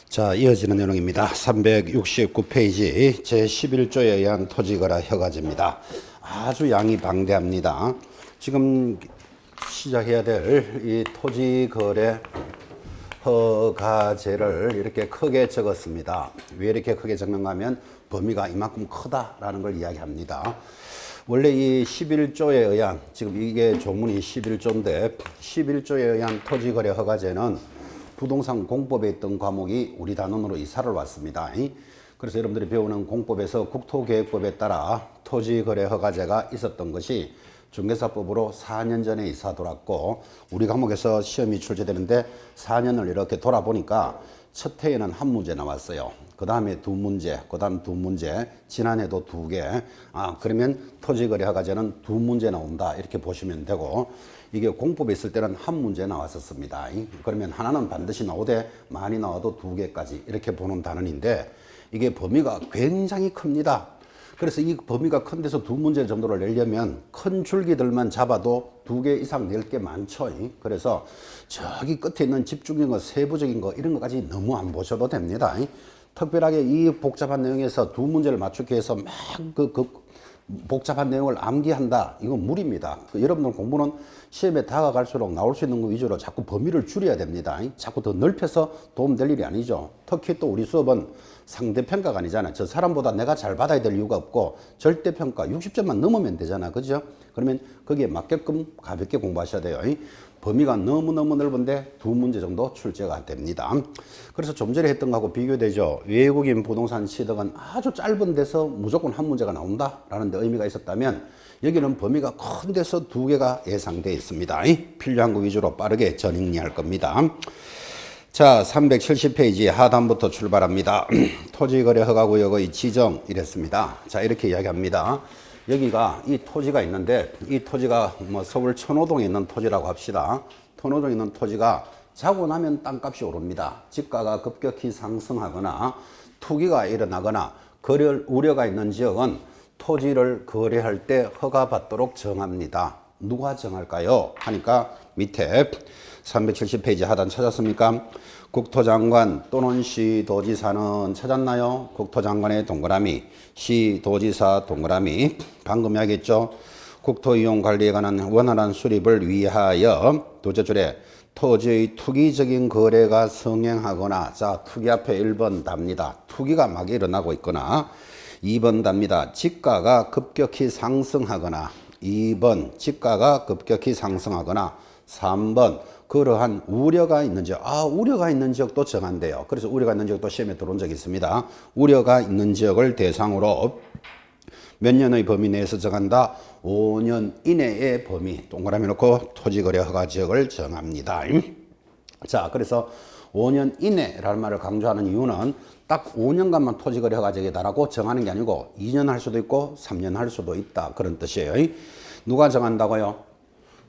자, 이어지는 내용입니다. 369페이지 제11조에 의한 토지거래 허가제입니다. 아주 양이 방대합니다. 지금 시작해야 될 이 토지거래 허가제를 이렇게 크게 적었습니다. 왜 이렇게 크게 적는가 하면 범위가 이만큼 크다라는 걸 이야기합니다. 원래 이 11조에 의한, 지금 이게 조문이 11조인데 11조에 의한 토지거래 허가제는 부동산 공법에 있던 과목이 우리 단원으로 이사를 왔습니다. 그래서 여러분들이 배우는 공법에서 국토계획법에 따라 토지거래 허가제가 있었던 것이 중개사법으로 4년 전에 이사 돌았고, 우리 과목에서 시험이 출제되는데 4년을 이렇게 돌아보니까 첫 해에는 한 문제 나왔어요. 그 다음에 두 문제, 그 다음 두 문제, 지난해도 두 개. 그러면 토지거래 허가제는 두 문제 나온다, 이렇게 보시면 되고, 이게 공법에 있을 때는 한 문제 나왔었습니다. 그러면 하나는 반드시 나오되 많이 나와도 두 개까지 이렇게 보는 단원인데, 이게 범위가 굉장히 큽니다. 그래서 이 범위가 큰 데서 두 문제 정도를 내려면 큰 줄기들만 잡아도 두 개 이상 낼 게 많죠. 그래서 저기 끝에 있는 집중적인 거, 세부적인 거, 이런 것까지 너무 안 보셔도 됩니다. 특별하게 이 복잡한 내용에서 두 문제를 맞추기 위해서 막 복잡한 내용을 암기한다, 이건 무리입니다. 여러분들 공부는 시험에 다가갈수록 나올 수 있는 거 위주로 자꾸 범위를 줄여야 됩니다. 자꾸 더 넓혀서 도움될 일이 아니죠. 특히 또 우리 수업은 상대평가가 아니잖아요. 저 사람보다 내가 잘 받아야 될 이유가 없고 절대평가 60점만 넘으면 되잖아, 그죠? 그러면 거기에 맞게끔 가볍게 공부하셔야 돼요. 범위가 너무너무 넓은데 두 문제 정도 출제가 됩니다. 그래서 좀 전에 했던 거하고 비교되죠. 외국인 부동산 취득은 아주 짧은 데서 무조건 한 문제가 나온다라는 데 의미가 있었다면, 여기는 범위가 큰 데서 두 개가 예상되어 있습니다. 필요한 거 위주로 빠르게 전정리할 겁니다. 자, 370페이지 하단부터 출발합니다. 토지거래 허가구역의 지정, 이랬습니다. 자, 이렇게 이야기합니다. 여기가 이 토지가 있는데, 이 토지가 뭐 서울 천호동에 있는 토지라고 합시다. 천호동에 있는 토지가 자고 나면 땅값이 오릅니다. 집가가 급격히 상승하거나 투기가 일어나거나 거래할 우려가 있는 지역은 토지를 거래할 때 허가받도록 정합니다. 누가 정할까요? 하니까 밑에 370페이지 하단 찾았습니까? 국토장관 또는 시도지사는 찾았나요? 국토장관의 동그라미, 시도지사 동그라미. 방금 이야기했죠. 국토이용관리에 관한 원활한 수립을 위하여 둘째 줄에 토지의 투기적인 거래가 성행하거나, 자, 투기 앞에 1번 답니다. 투기가 막 일어나고 있거나, 2번 답니다. 집가가 급격히 상승하거나, 2번 집가가 급격히 상승하거나, 3번 그러한 우려가 있는 지역. 우려가 있는 지역도 정한대요. 그래서 우려가 있는 지역도 시험에 들어온 적이 있습니다. 우려가 있는 지역을 대상으로 몇 년의 범위 내에서 정한다? 5년 이내의 범위, 동그라미 놓고 토지거래 허가 지역을 정합니다. 자, 그래서 5년 이내라는 말을 강조하는 이유는 딱 5년간만 토지거래 허가 지역이다라고 정하는 게 아니고 2년 할 수도 있고 3년 할 수도 있다, 그런 뜻이에요. 누가 정한다고요?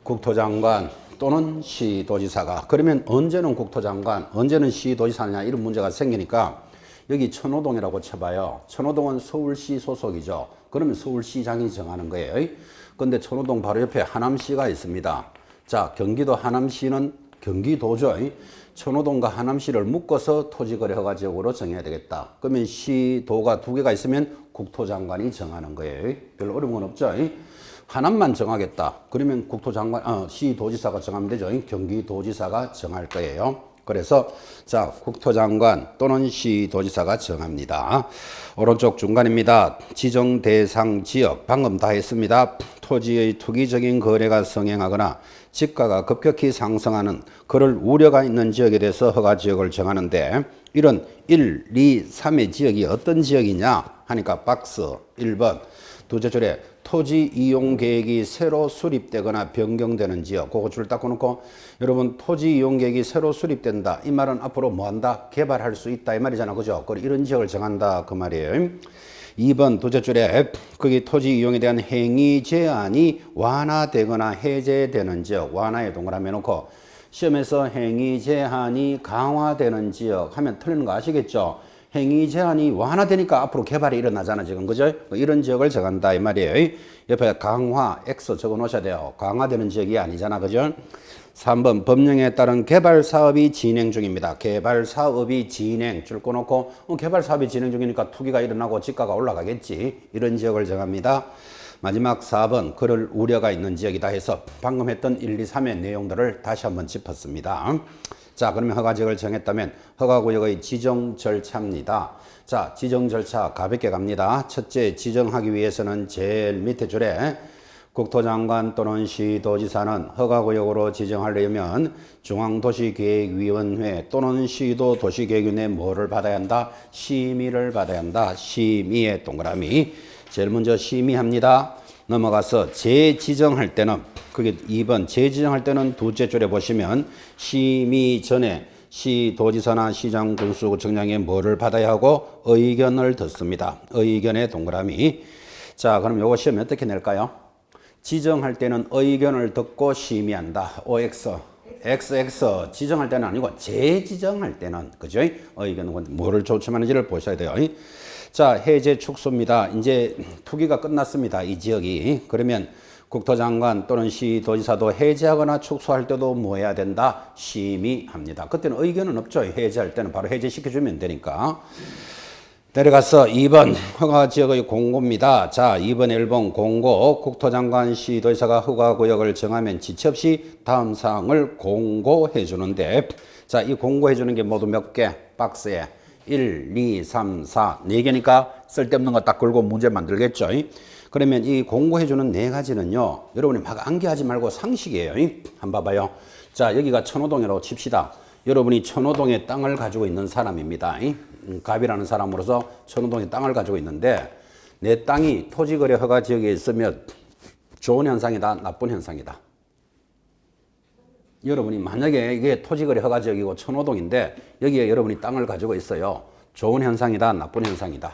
국토장관 또는 시도지사가. 그러면 언제는 국토장관, 언제는 시도지사냐, 이런 문제가 생기니까 여기 천호동이라고 쳐봐요. 천호동은 서울시 소속이죠. 그러면 서울시장이 정하는 거예요. 근데 천호동 바로 옆에 하남시가 있습니다. 자, 경기도 하남시는 경기도죠. 천호동과 하남시를 묶어서 토지거래 허가 지역으로 정해야 되겠다. 그러면 시도가 두 개가 있으면 국토장관이 정하는 거예요. 별로 어려운 건 없죠. 하나만 정하겠다. 그러면 국토장관, 시도지사가 정하면 되죠. 경기도지사가 정할 거예요. 그래서 자, 국토장관 또는 시도지사가 정합니다. 오른쪽 중간입니다. 지정 대상 지역, 방금 다 했습니다. 토지의 투기적인 거래가 성행하거나 집가가 급격히 상승하는 그럴 우려가 있는 지역에 대해서 허가 지역을 정하는데, 이런 1, 2, 3의 지역이 어떤 지역이냐 하니까 박스 1번 두째 줄에 토지 이용 계획이 새로 수립되거나 변경되는 지역, 그거 줄 딱 놓고, 여러분 토지 이용 계획이 새로 수립된다, 이 말은 앞으로 뭐 한다? 개발할 수 있다, 이 말이잖아, 그죠? 그리고 이런 지역을 정한다, 그 말이에요. 2번 두째 줄에 거기 토지 이용에 대한 행위 제한이 완화되거나 해제되는 지역, 완화에 동그라미 놓고, 시험에서 행위 제한이 강화되는 지역 하면 틀리는 거 아시겠죠? 행위 제한이 완화되니까 앞으로 개발이 일어나잖아 지금 그죠? 이런 지역을 정한다 이 말이에요. 옆에 강화 X 적어 놓으셔야 돼요. 강화되는 지역이 아니잖아 그죠? 3번 법령에 따른 개발 사업이 진행 중입니다. 개발 사업이 진행 줄 꺼놓고 개발 사업이 진행 중이니까 투기가 일어나고 지가가 올라가겠지. 이런 지역을 정합니다. 마지막 4번 그럴 우려가 있는 지역이다 해서 방금 했던 1, 2, 3의 내용들을 다시 한번 짚었습니다. 자, 그러면 허가지역을 정했다면 허가구역의 지정 절차입니다. 자, 지정 절차 가볍게 갑니다. 첫째, 지정하기 위해서는 제일 밑에 줄에 국토장관 또는 시도지사는 허가구역으로 지정하려면 중앙도시계획위원회 또는 시도도시계획위원회 뭐를 받아야 한다? 심의를 받아야 한다. 심의의 동그라미. 제일 먼저 심의합니다. 넘어가서 재지정할 때는 그게 2번 재지정할 때는 두째 줄에 보시면 심의 전에 시도지사나 시장 군수구청장이 뭐를 받아야 하고 의견을 듣습니다. 의견의 동그라미. 자, 그럼 요거 시험에 어떻게 낼까요? 지정할 때는 의견을 듣고 심의한다. OX. XX 지정할 때는 아니고 재지정할 때는 그죠? 의견은 뭐를 조침하는지를 보셔야 돼요. 자, 해제 축소입니다. 이제 투기가 끝났습니다. 이 지역이. 그러면 국토장관 또는 시도지사도 해제하거나 축소할 때도 뭐 해야 된다? 심의합니다. 그때는 의견은 없죠. 해제할 때는 바로 해제시켜주면 되니까. 내려가서 2번 허가지역의 공고입니다. 자, 2번 1번 공고. 국토장관 시도지사가 허가구역을 정하면 지체 없이 다음 사항을 공고해 주는데, 자, 이 공고해 주는 게 모두 몇 개? 박스에 1, 2, 3, 4, 4개니까 쓸데없는 거 딱 걸고 문제 만들겠죠. 그러면 이 공고해 주는 4가지는요, 여러분이 막 암기하지 말고 상식이에요. 한번 봐봐요. 자, 여기가 천호동이라고 칩시다. 여러분이 천호동에 땅을 가지고 있는 사람입니다. 갑이라는 사람으로서 천호동에 땅을 가지고 있는데, 내 땅이 토지거래 허가 지역에 있으면 좋은 현상이다, 나쁜 현상이다. 여러분이 만약에 이게 토지거래 허가 지역이고 천호동인데 여기에 여러분이 땅을 가지고 있어요. 좋은 현상이다, 나쁜 현상이다.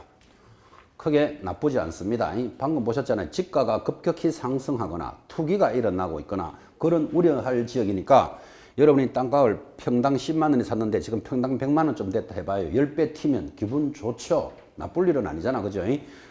크게 나쁘지 않습니다. 방금 보셨잖아요. 지가가 급격히 상승하거나 투기가 일어나고 있거나 그런 우려할 지역이니까 여러분이 땅값을 평당 10만 원에 샀는데 지금 평당 100만 원 좀 됐다 해봐요. 10배 튀면 기분 좋죠. 나쁠 일은 아니잖아. 그죠?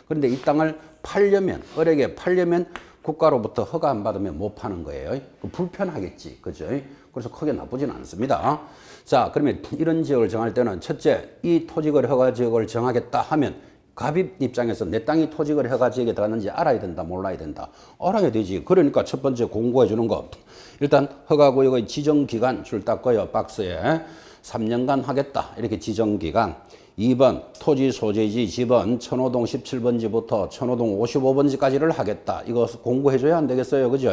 그런데 이 땅을 팔려면, 어렵게 팔려면 국가로부터 허가 안 받으면 못 파는 거예요. 불편하겠지. 그죠? 그래서 크게 나쁘지는 않습니다. 자, 그러면 이런 지역을 정할 때는 첫째, 이 토지거래 허가 지역을 정하겠다 하면 갑입 입장에서 내 땅이 토지거래 허가 지역에 들어갔는지 알아야 된다, 몰라야 된다. 알아야 되지. 그러니까 첫 번째 공고해 주는 거. 일단 허가구역의 지정기간 줄 닦고요. 박스에 3년간 하겠다. 이렇게 지정기간. 2번 토지 소재지 집은 천호동 17번지부터 천호동 55번지까지를 하겠다. 이거 공고해 줘야 안 되겠어요. 그죠?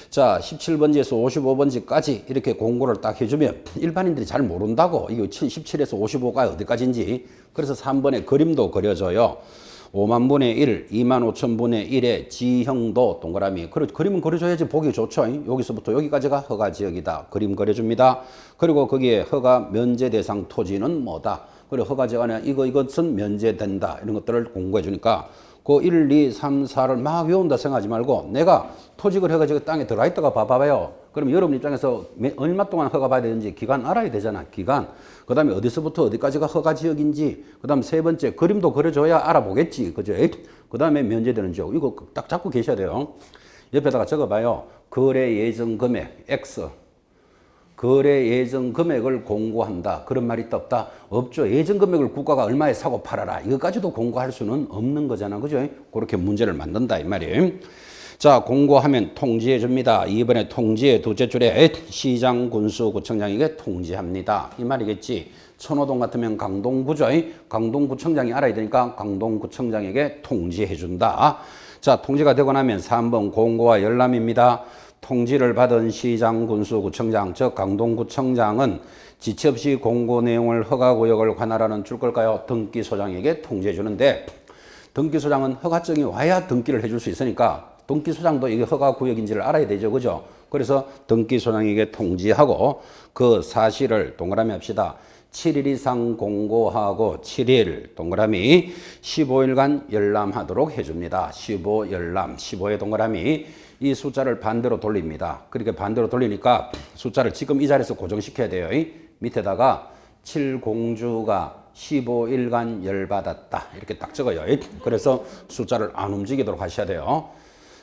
자, 17번지에서 55번지까지 이렇게 공고를 딱 해주면 일반인들이 잘 모른다고. 이거 17에서 55가 어디까지인지. 그래서 3번에 그림도 그려줘요. 5만 분의 1, 2만 5천 분의 1의 지형도 동그라미. 그림은 그려줘야지 보기 좋죠. 여기서부터 여기까지가 허가지역이다. 그림 그려줍니다. 그리고 거기에 허가 면제 대상 토지는 뭐다. 그리고 허가지역 안에 이것은 면제된다. 이런 것들을 공고해 주니까 그 1, 2, 3, 4를 막 외운다 생각하지 말고 내가 토지를 해가지고 땅에 들어가 있다가 봐봐요. 그럼 여러분 입장에서 얼마 동안 허가 받아야 되는지 기간 알아야 되잖아. 기간. 그 다음에 어디서부터 어디까지가 허가지역인지. 그 다음 세 번째 그림도 그려줘야 알아보겠지. 그죠? 그 다음에 면제되는 지역. 이거 딱 잡고 계셔야 돼요. 옆에다가 적어봐요. 거래 예정 금액 X. 거래 예정 금액을 공고한다. 그런 말이 있다 없다? 없죠. 예정 금액을 국가가 얼마에 사고 팔아라. 이것까지도 공고할 수는 없는 거잖아. 그죠? 그렇게 문제를 만든다 이 말이에요. 자, 공고하면 통지해 줍니다. 이번에 통지의 두째 줄에 시장 군수구청장에게 통지합니다. 이 말이겠지. 천호동 같으면 강동구죠. 강동구청장이 알아야 되니까 강동구청장에게 통지해 준다. 자, 통지가 되고 나면 3번 공고와 열람입니다. 통지를 받은 시장 군수구청장, 즉 강동구청장은 지체 없이 공고 내용을 허가구역을 관할하는 줄 걸까요? 등기소장에게 통지해 주는데, 등기소장은 허가증이 와야 등기를 해줄 수 있으니까 등기소장도 이게 허가구역인지를 알아야 되죠. 그죠? 그래서 등기소장에게 통지하고 그 사실을 동그라미 합시다. 7일 이상 공고하고 7일 동그라미 15일간 열람하도록 해줍니다. 15 열람, 15의 동그라미. 이 숫자를 반대로 돌립니다. 그렇게 반대로 돌리니까 숫자를 지금 이 자리에서 고정시켜야 돼요. 밑에다가 7공주가 15일간 열받았다. 이렇게 딱 적어요. 그래서 숫자를 안 움직이도록 하셔야 돼요.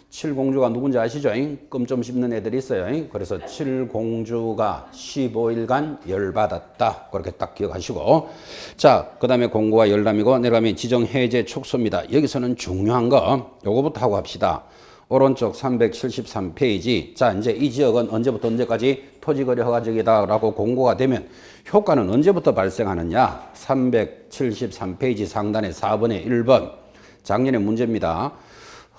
칠공주가 누군지 아시죠? 껌 좀 씹는 애들이 있어요. 그래서 칠공주가 15일간 열받았다. 그렇게 딱 기억하시고. 자, 그 다음에 공고가 열람이고 내려가면 지정해제 촉소입니다. 여기서는 중요한 거 요거부터 하고 합시다. 오른쪽 373페이지. 자, 이제 이 지역은 언제부터 언제까지 토지거래 허가지역이다라고 공고가 되면 효과는 언제부터 발생하느냐? 373페이지 상단의 4번의 1번. 작년의 문제입니다.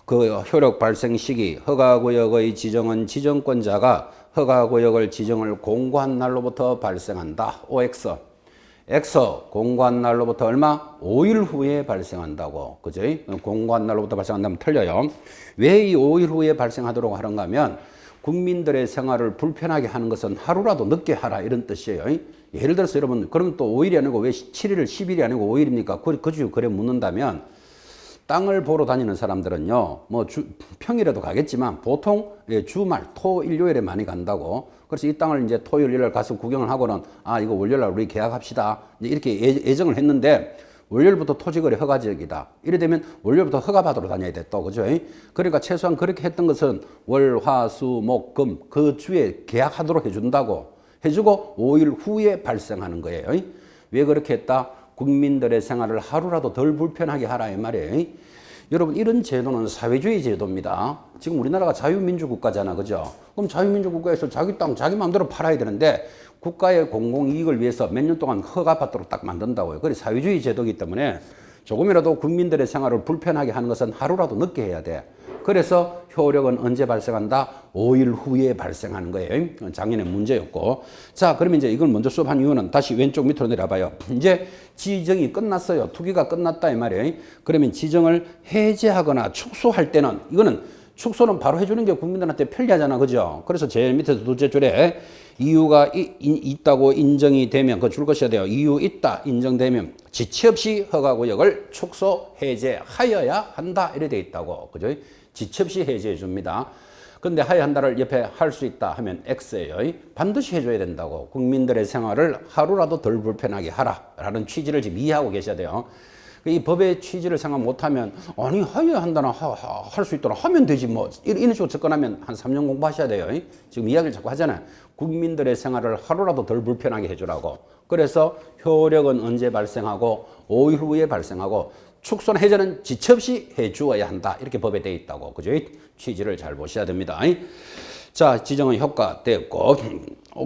그 효력 발생 시기 허가구역의 지정은 지정권자가 허가구역을 지정을 공고한 날로부터 발생한다. OX. X 공고한 날로부터 얼마? 5일 후에 발생한다고. 그죠? 공고한 날로부터 발생한다면 틀려요. 왜 이 5일 후에 발생하도록 하는가 하면 국민들의 생활을 불편하게 하는 것은 하루라도 늦게 하라 이런 뜻이에요. 예를 들어서 여러분 그럼 또 5일이 아니고 왜 7일, 10일이 아니고 5일입니까? 그주 그래 묻는다면 땅을 보러 다니는 사람들은요, 평일에도 가겠지만 보통 주말, 토, 일요일에 많이 간다고. 그래서 이 땅을 이제 토요일, 일요일 가서 구경을 하고는 이거 월요일날 우리 계약합시다. 이렇게 예정을 했는데 월요일부터 토지거래 허가지역이다. 이래 되면 월요일부터 허가받으러 다녀야 돼 또, 그죠? 그러니까 최소한 그렇게 했던 것은 월, 화, 수, 목, 금 그 주에 계약하도록 해준다고. 해주고 5일 후에 발생하는 거예요. 왜 그렇게 했다? 국민들의 생활을 하루라도 덜 불편하게 하라 이 말이에요. 여러분 이런 제도는 사회주의 제도입니다. 지금 우리나라가 자유민주 국가잖아, 그죠? 그럼 자유민주 국가에서 자기 땅 자기 마음대로 팔아야 되는데 국가의 공공이익을 위해서 몇 년 동안 허가받도록 딱 만든다고요. 그래 사회주의 제도이기 때문에 조금이라도 국민들의 생활을 불편하게 하는 것은 하루라도 늦게 해야 돼. 그래서 효력은 언제 발생한다? 5일 후에 발생하는 거예요. 작년에 문제였고. 자, 그러면 이제 이걸 먼저 수업한 이유는 다시 왼쪽 밑으로 내려봐요. 이제 지정이 끝났어요. 투기가 끝났다 이 말이에요. 그러면 지정을 해제하거나 축소할 때는 이거는 축소는 바로 해주는 게 국민들한테 편리하잖아, 그죠? 그래서 제일 밑에서 둘째 줄에 이유가 있다고 인정이 되면 그거 줄 것이어야 돼요. 이유 있다 인정되면 지체 없이 허가구역을 축소 해제하여야 한다 이래 돼 있다고, 그죠? 지체 없이 해제해 줍니다. 근데 하여야 한다를 옆에 할 수 있다 하면 X예요. 반드시 해줘야 된다고. 국민들의 생활을 하루라도 덜 불편하게 하라라는 취지를 지금 이해하고 계셔야 돼요. 이 법의 취지를 생각 못하면 아니 하여야 한다나 할 수 있도록 하면 되지 뭐 이런 식으로 접근하면 한 3년 공부하셔야 돼요. 지금 이야기를 자꾸 하잖아요. 국민들의 생활을 하루라도 덜 불편하게 해주라고. 그래서 효력은 언제 발생하고 5일 후에 발생하고 축소나 해제는 지체 없이 해주어야 한다. 이렇게 법에 되어 있다고. 그죠? 취지를 잘 보셔야 됩니다. 자, 지정은 효과됐고,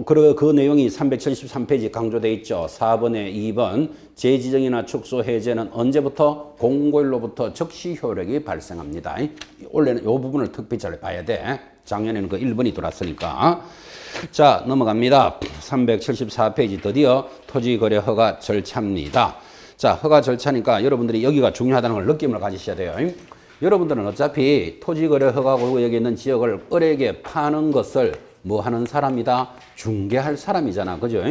그 내용이 373페이지 강조되어 있죠. 4번에 2번, 재지정이나 축소 해제는 언제부터? 공고일로부터 즉시 효력이 발생합니다. 원래는 이 부분을 특별히 잘 봐야 돼. 작년에는 그 1번이 들어왔으니까. 자, 넘어갑니다. 374페이지 드디어 토지거래 허가 절차입니다. 자, 허가 절차니까 여러분들이 여기가 중요하다는 걸 느낌을 가지셔야 돼요. 여러분들은 어차피 토지거래 허가구역에 있는 지역을 을에게 파는 것을 뭐 하는 사람이다? 중개할 사람이잖아. 그죠?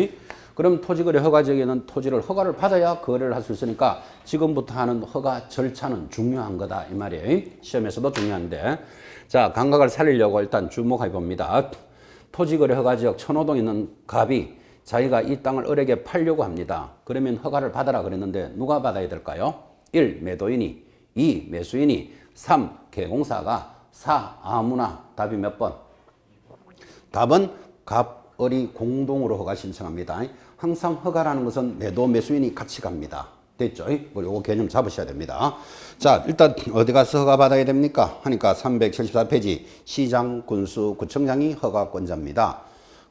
그럼 토지거래 허가지역에 있는 토지를 허가를 받아야 거래를 할 수 있으니까 지금부터 하는 허가 절차는 중요한 거다. 이 말이에요. 시험에서도 중요한데. 자, 감각을 살리려고 일단 주목해 봅니다. 토지거래 허가지역 천호동에 있는 갑이 자기가 이 땅을 을에게 팔려고 합니다. 그러면 허가를 받아라 그랬는데 누가 받아야 될까요? 1. 매도인이, 2. 매수인이, 3. 개공사가, 4. 아무나. 답이 몇 번? 답은 갑, 을이 공동으로 허가 신청합니다. 항상 허가라는 것은 매도, 매수인이 같이 갑니다. 됐죠? 요거 개념 잡으셔야 됩니다. 자, 일단 어디 가서 허가 받아야 됩니까? 하니까 374페이지 시장, 군수, 구청장이 허가권자입니다.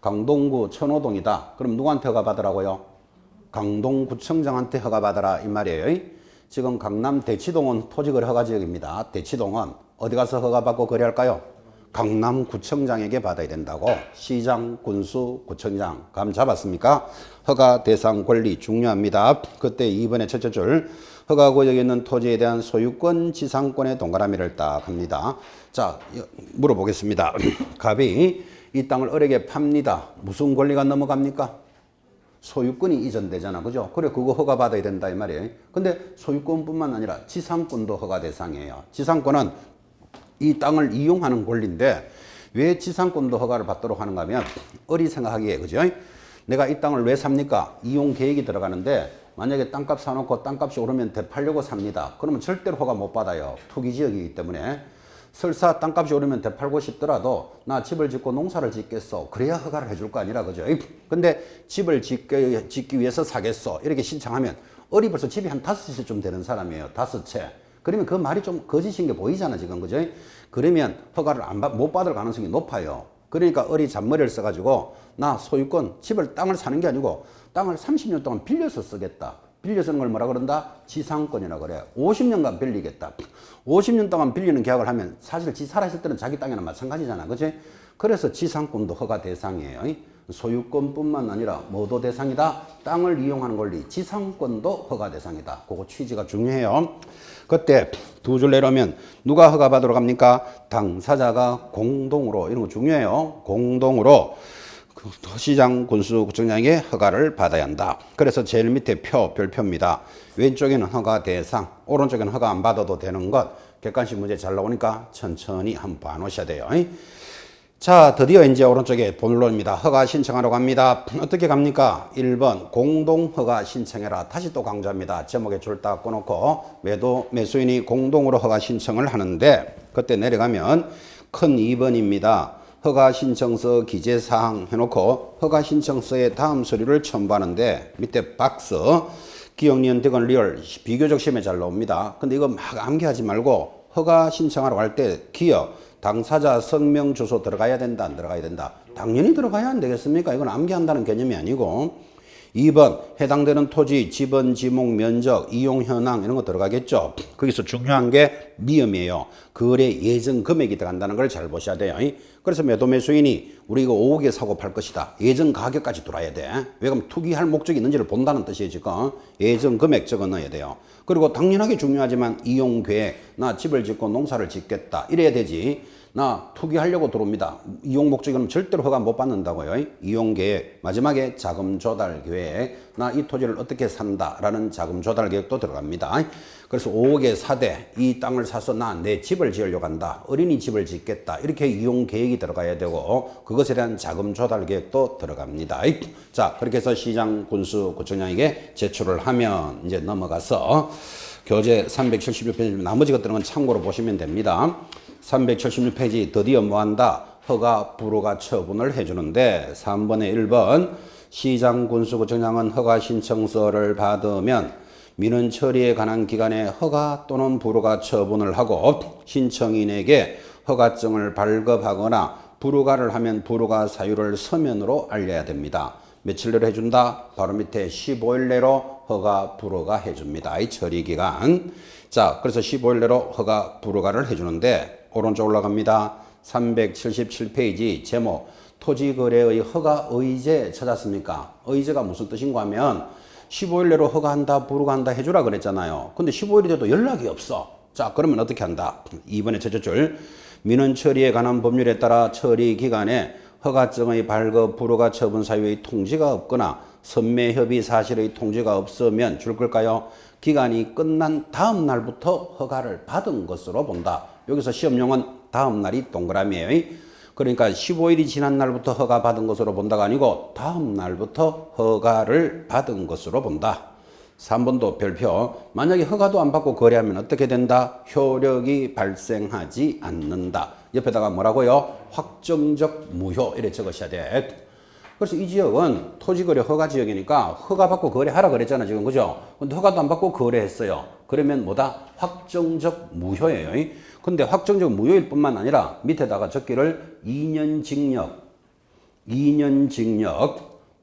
강동구 천호동이다. 그럼 누구한테 허가 받으라고요? 강동구청장한테 허가 받아라 이 말이에요. 지금 강남 대치동은 토지거래 허가지역입니다. 대치동은 어디 가서 허가 받고 거래할까요? 강남구청장에게 받아야 된다고. 시장, 군수, 구청장 감 잡았습니까? 허가 대상 권리 중요합니다. 그때 2번의 첫째 줄 허가구역에 있는 토지에 대한 소유권, 지상권의 동그라미를 딱 합니다. 자, 물어보겠습니다. 갑이 이 땅을 을에게 팝니다. 무슨 권리가 넘어갑니까? 소유권이 이전되잖아. 그죠? 그래, 그거 허가 받아야 된다 이 말이에요. 근데 소유권뿐만 아니라 지상권도 허가 대상이에요. 지상권은 이 땅을 이용하는 권리인데 왜 지상권도 허가를 받도록 하는가 하면 을이 생각하기에, 그죠? 내가 이 땅을 왜 삽니까? 이용 계획이 들어가는데 만약에 땅값 사놓고 땅값이 오르면 되팔려고 삽니다. 그러면 절대로 허가 못 받아요. 투기지역이기 때문에. 설사 땅값이 오르면 되팔고 싶더라도 나 집을 짓고 농사를 짓겠어. 그래야 허가를 해줄 거 아니라 그죠? 근데 집을 짓기 위해서 사겠어. 이렇게 신청하면 어리 벌써 집이 한 5채쯤 되는 사람이에요. 5채. 그러면 그 말이 좀 거짓인 게 보이잖아 지금 그죠? 그러면 허가를 못 받을 가능성이 높아요. 그러니까 어리 잔머리를 써가지고 나 소유권 집을 땅을 사는 게 아니고 땅을 30년 동안 빌려서 쓰겠다. 빌려 쓰는 걸 뭐라 그런다? 지상권이라 그래. 50년간 빌리겠다. 50년 동안 빌리는 계약을 하면 사실 지 살아있을 때는 자기 땅이나 마찬가지잖아. 그치? 그래서 지상권도 허가 대상이에요. 소유권뿐만 아니라 뭐도 대상이다? 땅을 이용하는 권리, 지상권도 허가 대상이다. 그거 취지가 중요해요. 그때 두 줄 내려오면 누가 허가 받으러 갑니까? 당사자가 공동으로, 이런 거 중요해요. 공동으로 시장 군수구청장에게 허가를 받아야 한다. 그래서 제일 밑에 별표입니다. 왼쪽에는 허가 대상, 오른쪽에는 허가 안 받아도 되는 것. 객관식 문제 잘 나오니까 천천히 한번 봐놓으셔야 돼요. 자, 드디어 이제 오른쪽에 본론입니다. 허가 신청하러 갑니다. 어떻게 갑니까? 1번 공동 허가 신청해라. 다시 또 강조합니다. 제목에 줄 딱 꺼놓고 매수인이 공동으로 허가 신청을 하는데 그때 내려가면 큰 2번입니다. 허가 신청서 기재사항 해놓고 허가 신청서의 다음 서류를 첨부하는데 밑에 박스 기억, 니은, 득은, 리얼 비교적 시험에 잘 나옵니다. 근데 이거 막 암기하지 말고 허가 신청하러 갈 때 기억, 당사자 성명 주소 들어가야 된다 안 들어가야 된다? 당연히 들어가야 안 되겠습니까? 이건 암기한다는 개념이 아니고 2번 해당되는 토지, 지번, 지목, 면적, 이용 현황 이런 거 들어가겠죠. 거기서 중요한 게 미음이에요. 거래 예정 금액이 들어간다는 걸 잘 보셔야 돼요. 그래서 매도 매수인이 우리 이거 5억에 사고 팔 것이다. 예정 가격까지 들어야 돼. 왜 그러면 투기할 목적이 있는지를 본다는 뜻이에요. 지금 예정 금액 적어 넣어야 돼요. 그리고 당연하게 중요하지만 이용 계획, 나 집을 짓고 농사를 짓겠다 이래야 되지. 나 투기하려고 들어옵니다. 이용 목적이면 절대로 허가 못 받는다고요. 이용 계획, 마지막에 자금 조달 계획, 나 이 토지를 어떻게 산다라는 자금 조달 계획도 들어갑니다. 그래서 5억에 사되 이 땅을 사서 나 내 집을 지으려고 한다. 어린이집을 짓겠다. 이렇게 이용 계획이 들어가야 되고 그것에 대한 자금 조달 계획도 들어갑니다. 자, 그렇게 해서 시장 군수 구청장에게 제출을 하면 이제 넘어가서 교재 376페이지 나머지 것들은 참고로 보시면 됩니다. 376페이지 드디어 뭐한다? 허가 불허가 처분을 해주는데 3번에 1번 시장 군수구청장은 허가 신청서를 받으면 민원 처리에 관한 기관에 허가 또는 불허가 처분을 하고 신청인에게 허가증을 발급하거나 불허가를 하면 불허가 사유를 서면으로 알려야 됩니다. 며칠 내로 해준다? 바로 밑에 15일 내로 허가 불허가 해줍니다. 이 처리기간. 자, 그래서 15일 내로 허가 불허가를 해주는데 오른쪽 올라갑니다. 377페이지 제목 토지거래의 허가 의제 찾았습니까? 의제가 무슨 뜻인가 하면 15일 내로 허가한다 불허가한다 해주라 그랬잖아요. 근데 15일이 돼도 연락이 없어. 자, 그러면 어떻게 한다? 2번의 첫째 줄 민원 처리에 관한 법률에 따라 처리 기간에 허가증의 발급 불허가 처분 사유의 통지가 없거나 선매 협의 사실의 통지가 없으면 줄 걸까요? 기간이 끝난 다음 날부터 허가를 받은 것으로 본다. 여기서 시험용은 다음 날이 동그라미예요. 그러니까 15일이 지난 날부터 허가 받은 것으로 본다가 아니고 다음 날부터 허가를 받은 것으로 본다. 3번도 별표. 만약에 허가도 안 받고 거래하면 어떻게 된다? 효력이 발생하지 않는다. 옆에다가 뭐라고요? 확정적 무효 이렇게 적으셔야 돼. 그래서 이 지역은 토지거래 허가 지역이니까 허가 받고 거래하라 그랬잖아 지금 그죠? 근데 허가도 안 받고 거래했어요. 그러면 뭐다? 확정적 무효예요. 근데 확정적 무효일 뿐만 아니라 밑에다가 적기를 2년 징역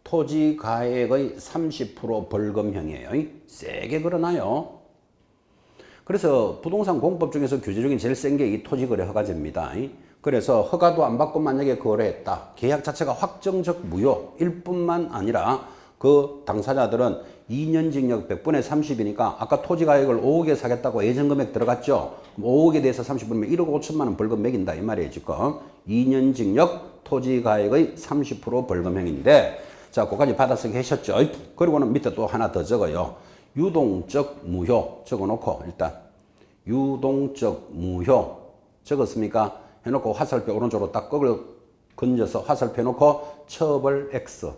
토지 가액의 30% 벌금형이에요. 세게 걸어놔요. 그래서 부동산 공법 중에서 규제적인 제일 센 게 이 토지거래 허가제입니다. 그래서 허가도 안 받고 만약에 거래했다. 계약 자체가 확정적 무효일 뿐만 아니라 그 당사자들은 2년 징역 100분의 30이니까 아까 토지 가액을 5억에 사겠다고 예정금액 들어갔죠. 5억에 대해서 30분이면 1억 5천만 원 벌금 매긴다 이 말이에요 지금. 2년 징역 토지 가액의 30% 벌금형인데 자 그까지 받아서 계셨죠. 그리고는 밑에 또 하나 더 적어요. 유동적 무효 적어놓고 일단 유동적 무효 적었습니까? 해놓고 화살표 오른쪽으로 딱 꺾을 건져서 화살표 해놓고 처벌 X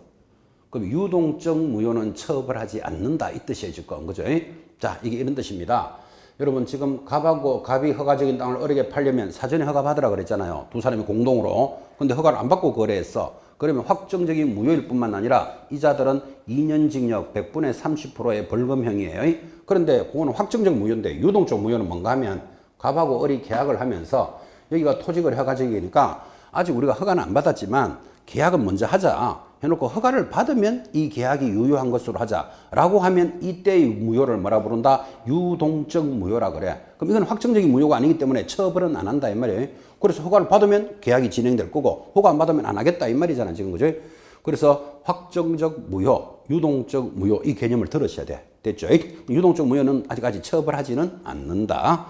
그럼 유동적 무효는 처벌하지 않는다 이 뜻이에요 지금. 그죠? 자, 이게 이런 뜻입니다. 여러분 지금 갑하고 갑이 허가적인 땅을 어렵게 팔려면 사전에 허가 받으라 그랬잖아요. 두 사람이 공동으로. 근데 허가를 안 받고 거래했어. 그러면 확정적인 무효일 뿐만 아니라 이자들은 2년 징역 100분의 30%의 벌금형이에요. 그런데 그거는 확정적 무효인데 유동적 무효는 뭔가 하면 갑하고 을이 계약을 하면서 여기가 토지거래 허가적이니까 아직 우리가 허가는 안 받았지만 계약은 먼저 하자 해놓고 허가를 받으면 이 계약이 유효한 것으로 하자라고 하면 이때의 무효를 뭐라 부른다? 유동적 무효라 그래. 그럼 이건 확정적인 무효가 아니기 때문에 처벌은 안 한다 이 말이에요. 그래서 허가를 받으면 계약이 진행될 거고 허가 안 받으면 안 하겠다 이 말이잖아 지금. 그죠? 그래서 확정적 무효, 유동적 무효 이 개념을 들으셔야 돼. 됐죠? 유동적 무효는 아직까지 처벌하지는 않는다.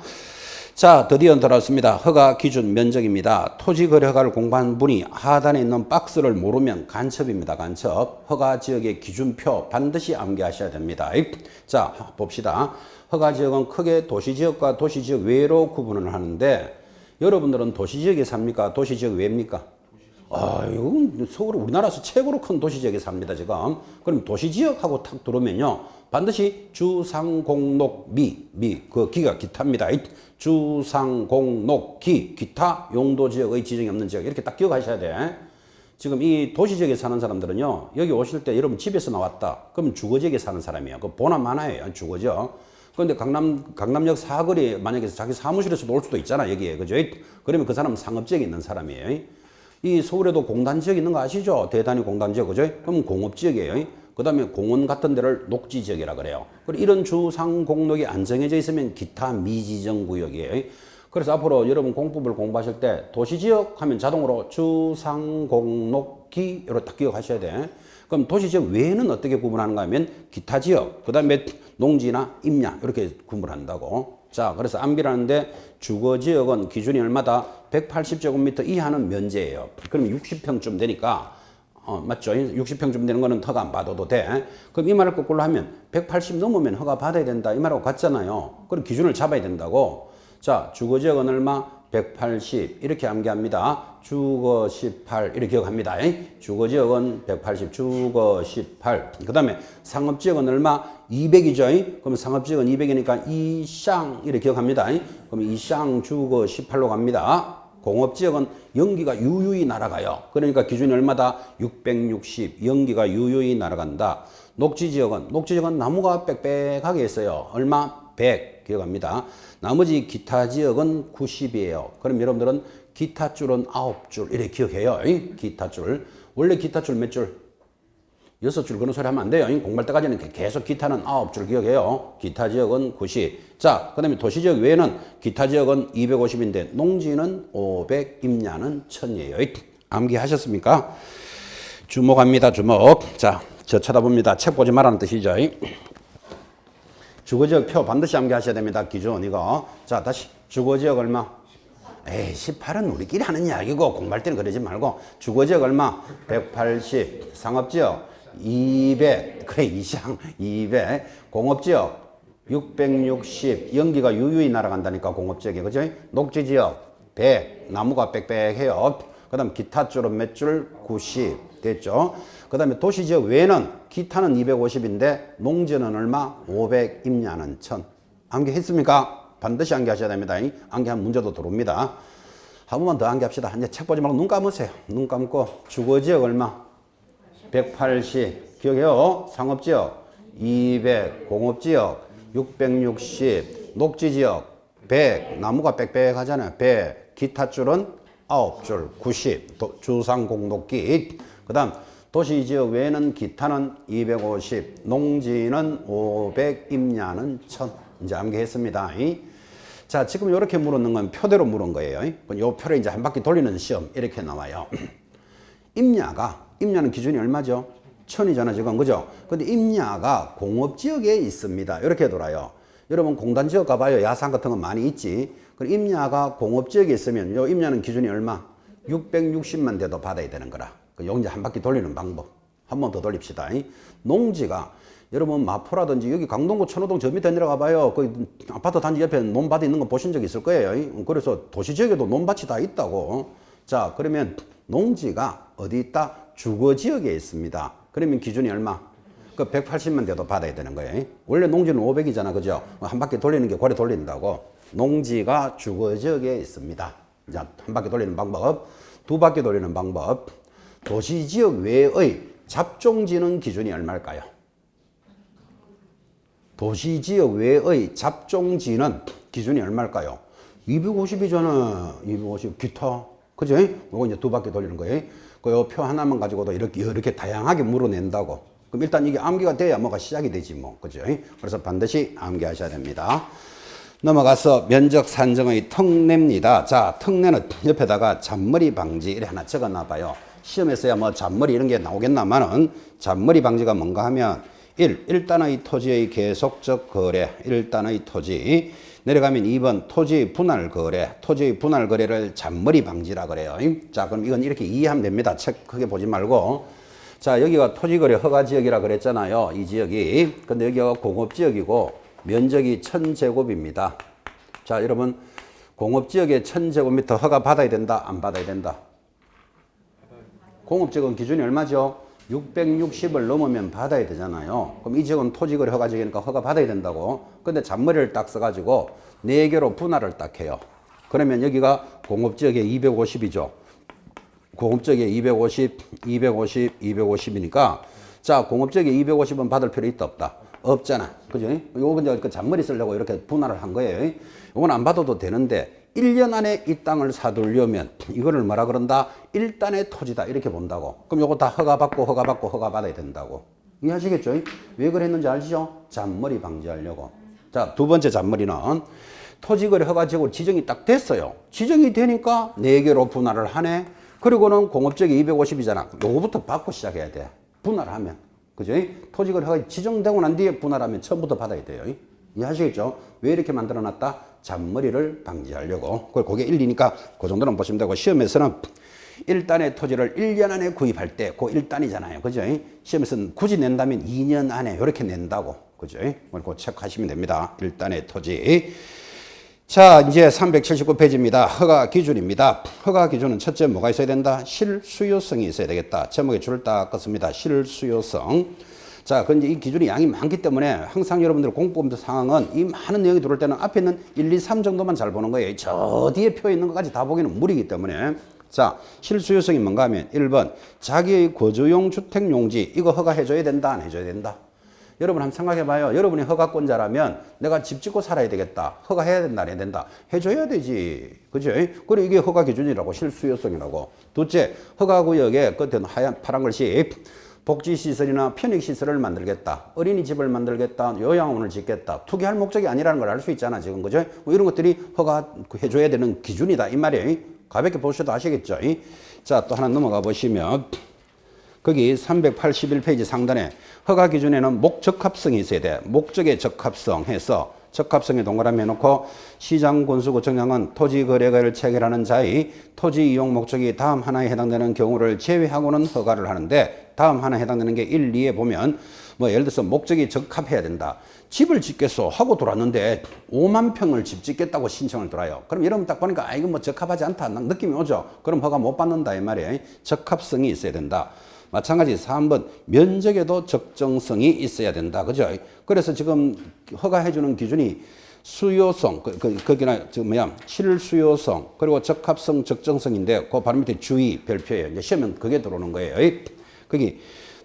자, 드디어 들어왔습니다. 허가 기준 면적입니다. 토지거래 허가를 공부한 분이 하단에 있는 박스를 모르면 간첩입니다. 간첩. 허가 지역의 기준표 반드시 암기하셔야 됩니다. 자, 봅시다. 허가 지역은 크게 도시지역과 도시지역 외로 구분을 하는데 여러분들은 도시지역에 삽니까? 도시지역 외입니까? 이건 서울 우리나라에서 최고로 큰 도시지역에 삽니다 지금. 그럼 도시지역하고 탁 들어오면요 반드시 주상공록미 그 기가 기타입니다. 주상공록기 기타 용도지역의 지정이 없는 지역 이렇게 딱 기억하셔야 돼. 지금 이 도시지역에 사는 사람들은요 여기 오실 때 여러분 집에서 나왔다 그러면 주거지역에 사는 사람이에요. 그 보남 하나예요 주거지역. 그런데 강남역 사거리 만약에 자기 사무실에서도 올 수도 있잖아 여기에. 그죠? 그러면 그 사람은 상업지역에 있는 사람이에요. 이 서울에도 공단지역 있는 거 아시죠? 대단히 공단지역. 그죠? 그럼 공업지역이에요. 그 다음에 공원 같은 데를 녹지지역이라 그래요. 그리고 이런 주상공록이 안 정해져 있으면 기타 미지정구역이에요. 그래서 앞으로 여러분 공법을 공부하실 때 도시지역 하면 자동으로 주상공록기 이렇게 딱 기억하셔야 돼. 그럼 도시지역 외에는 어떻게 구분하는가 하면 기타지역, 그 다음에 농지나 임야 이렇게 구분한다고. 자, 그래서 암기라는데 주거지역은 기준이 얼마다? 180제곱미터 이하는 면제예요. 그럼 60평쯤 되니까 맞죠? 60평쯤 되는 거는 허가 안 받아도 돼. 그럼 이 말을 거꾸로 하면 180 넘으면 허가 받아야 된다. 이 말하고 같잖아요. 그럼 기준을 잡아야 된다고. 자, 주거지역은 얼마? 180 이렇게 암기합니다. 주거 18 이렇게 기억합니다. 주거지역은 180 주거 18. 그 다음에 상업지역은 얼마? 200이죠. 그럼 상업지역은 200이니까 이샹 이렇게 기억합니다. 그럼 이샹 주거 18로 갑니다. 공업지역은 연기가 유유히 날아가요. 그러니까 기준이 얼마다? 660 연기가 유유히 날아간다. 녹지지역은 나무가 빽빽하게 있어요. 얼마? 100 기억합니다. 나머지 기타지역은 90이에요. 그럼 여러분들은 기타줄은 9줄 이렇게 기억해요. 기타줄. 원래 기타줄 몇 줄? 6줄 그런 소리 하면 안 돼요. 공부할 때까지는 계속 기타는 9줄 기억해요. 기타지역은 90. 자, 그 다음에 도시지역 외에는 기타지역은 250인데 농지는 500, 임야는 1000이에요. 암기하셨습니까? 주목합니다. 주목. 자, 저 쳐다봅니다. 책 보지 말라는 뜻이죠. 주거지역 표 반드시 암기하셔야 됩니다. 기준 이거. 자, 다시 주거지역 얼마? 18은 우리끼리 하는 이야기고 공부할 때는 그러지 말고 주거지역 얼마? 180. 상업지역 200. 그래 이상 200. 공업지역 660. 연기가 유유히 날아간다니까 공업지역에. 그죠? 녹지지역 100. 나무가 빽빽해요. 그 다음 기타 줄은 몇 줄? 90. 됐죠? 그 다음에 도시지역 외에는 기타는 250인데 농지는 얼마? 500, 임야는 1000. 암기했습니까? 반드시 암기하셔야 됩니다. 암기한 문제도 들어옵니다. 한 번만 더 암기합시다. 이제 책 보지 말고 눈 감으세요. 눈 감고 주거지역 얼마? 180. 기억해요. 상업지역 200, 공업지역 660, 녹지지역 100, 나무가 빽빽하잖아요. 100, 기타줄은 9줄 90, 주상공록기. 그 다음 도시지역 외에는 기타는 250, 농지는 500, 임야는 1000. 이제 암기했습니다. 자, 지금 이렇게 물었는 건 표대로 물은 거예요. 이 표를 이제 한 바퀴 돌리는 시험 이렇게 나와요. 임야는 기준이 얼마죠? 1000이잖아 지금. 그죠? 근데 임야가 공업지역에 있습니다. 이렇게 돌아요. 여러분 공단지역 가봐요. 야산 같은 거 많이 있지. 그럼 임야가 공업지역에 있으면 요 임야는 기준이 얼마? 660만 돼도 받아야 되는 거라. 여기 이제 한 바퀴 돌리는 방법. 한 번 더 돌립시다. 농지가 여러분 마포라든지 여기 강동구 천호동 저 밑에 내려가 봐요. 그 아파트 단지 옆에 논밭이 있는 거 보신 적 있을 거예요. 그래서 도시지역에도 논밭이 다 있다고. 자, 그러면 농지가 어디 있다? 주거지역에 있습니다. 그러면 기준이 얼마? 그 180만 돼도 받아야 되는 거예요. 원래 농지는 500이잖아. 그죠? 한 바퀴 돌리는 게 고래 돌린다고. 농지가 주거지역에 있습니다. 자, 한 바퀴 돌리는 방법, 두 바퀴 돌리는 방법. 도시지역 외의 잡종지는 기준이 얼마일까요? 도시지역 외의 잡종지는 기준이 얼마일까요? 250이잖아. 250 기타. 그죠? 요거 이제 두 바퀴 돌리는 거예요. 그 표 하나만 가지고도 이렇게 다양하게 물어낸다고. 그럼 일단 이게 암기가 돼야 뭐가 시작이 되지 뭐. 그죠? 그래서 반드시 암기하셔야 됩니다. 넘어가서 면적 산정의 특례입니다. 자, 특례는 옆에다가 잔머리 방지 이렇게 하나 적어 놔봐요. 시험에서야 뭐 잔머리 이런 게 나오겠나마는 잔머리 방지가 뭔가 하면 1단의 토지의 계속적 거래, 1단의 토지. 내려가면 2번 토지 분할 거래, 토지의 분할 거래를 잔머리 방지라 그래요. 자, 그럼 이건 이렇게 이해하면 됩니다. 책 크게 보지 말고. 자, 여기가 토지거래 허가지역이라 그랬잖아요. 이 지역이. 근데 여기가 공업지역이고 면적이 1000제곱입니다. 자, 여러분 공업지역에 1000제곱미터 허가 받아야 된다? 안 받아야 된다? 공업지역은 기준이 얼마죠? 660을 넘으면 받아야 되잖아요. 그럼 이 지역은 토지거래 허가지역이니까 허가 받아야 된다고. 근데 잔머리를 딱 써가지고 4개로 분할을 딱 해요. 그러면 여기가 공업지역에 250이죠. 공업지역에 250, 250, 250이니까 자, 공업지역에 250은 받을 필요 있다 없다? 없잖아. 그죠? 요건 이제 그 잔머리 쓰려고 이렇게 분할을 한 거예요. 요건 안 받아도 되는데 1년 안에 이 땅을 사두려면 이거를 뭐라 그런다? 1단의 토지다 이렇게 본다고. 그럼 요거 다 허가받고 허가받아야 된다고. 이해하시겠죠? 왜 그랬는지 알죠? 잔머리 방지하려고. 자, 두 번째 잔머리는 토지거래 허가지역으로 지정이 딱 됐어요. 지정이 되니까 4개로 분할을 하네. 그리고는 공업지역이 250이잖아. 요거부터 받고 시작해야 돼. 분할하면. 그죠? 토지거래 허가 지정되고 난 뒤에 분할하면 처음부터 받아야 돼요. 이해하시겠죠? 왜 이렇게 만들어 놨다? 잔머리를 방지하려고. 그게 1, 2니까 그 정도는 보시면 되고, 시험에서는 1단의 토지를 1년 안에 구입할 때, 그 1단이잖아요. 그죠? 시험에서는 굳이 낸다면 2년 안에 이렇게 낸다고. 그죠? 그거 체크하시면 됩니다. 1단의 토지. 자, 이제 379페이지입니다. 허가 기준입니다. 허가 기준은 첫째 뭐가 있어야 된다? 실수요성이 있어야 되겠다. 제목에 줄을 딱 껐습니다. 실수요성. 자, 근데 이 기준이 양이 많기 때문에 항상 여러분들 공부하는 상황은 이 많은 내용이 들어올 때는 앞에 있는 1, 2, 3 정도만 잘 보는 거예요. 저 뒤에 표 있는 것까지 다 보기는 무리이기 때문에. 자, 실수요성이 뭔가 하면 1번 자기의 거주용 주택용지 이거 허가해줘야 된다 안 해줘야 된다? 여러분 한번 생각해봐요. 여러분이 허가권자라면 내가 집 짓고 살아야 되겠다. 허가해야 된다 안 해야 된다? 해줘야 되지. 그죠? 그리고 이게 허가 기준이라고 실수요성이라고. 둘째, 허가구역에 끝에 하얀 파란 글씨 복지시설이나 편익시설을 만들겠다. 어린이집을 만들겠다. 요양원을 짓겠다. 투기할 목적이 아니라는 걸 알 수 있잖아. 지금. 그죠? 뭐 이런 것들이 허가해줘야 되는 기준이다. 이 말이에요. 가볍게 보셔도 아시겠죠? 자, 또 하나 넘어가 보시면 거기 381페이지 상단에 허가 기준에는 목적합성이 있어야 돼. 목적의 적합성 해서 적합성에 동그라미 해놓고 시장군수구청장은 토지거래를 체결하는 자의 토지 이용 목적이 다음 하나에 해당되는 경우를 제외하고는 허가를 하는데 다음 하나에 해당되는 게 1, 2에 보면 뭐 예를 들어서 목적이 적합해야 된다. 집을 짓겠어 하고 들어왔는데 5만 평을 집 짓겠다고 신청을 들어요. 그럼 이러면 딱 보니까 아 이건 뭐 적합하지 않다 느낌이 오죠. 그럼 허가 못 받는다 이 말이에요. 적합성이 있어야 된다. 마찬가지 3번 면적에도 적정성이 있어야 된다. 그죠? 그래서 지금 허가해주는 기준이 수요성, 거기나 지금 실수요성, 그리고 적합성, 적정성인데 그 바로 밑에 주의 별표예요. 이제 시험은 그게 들어오는 거예요. 거기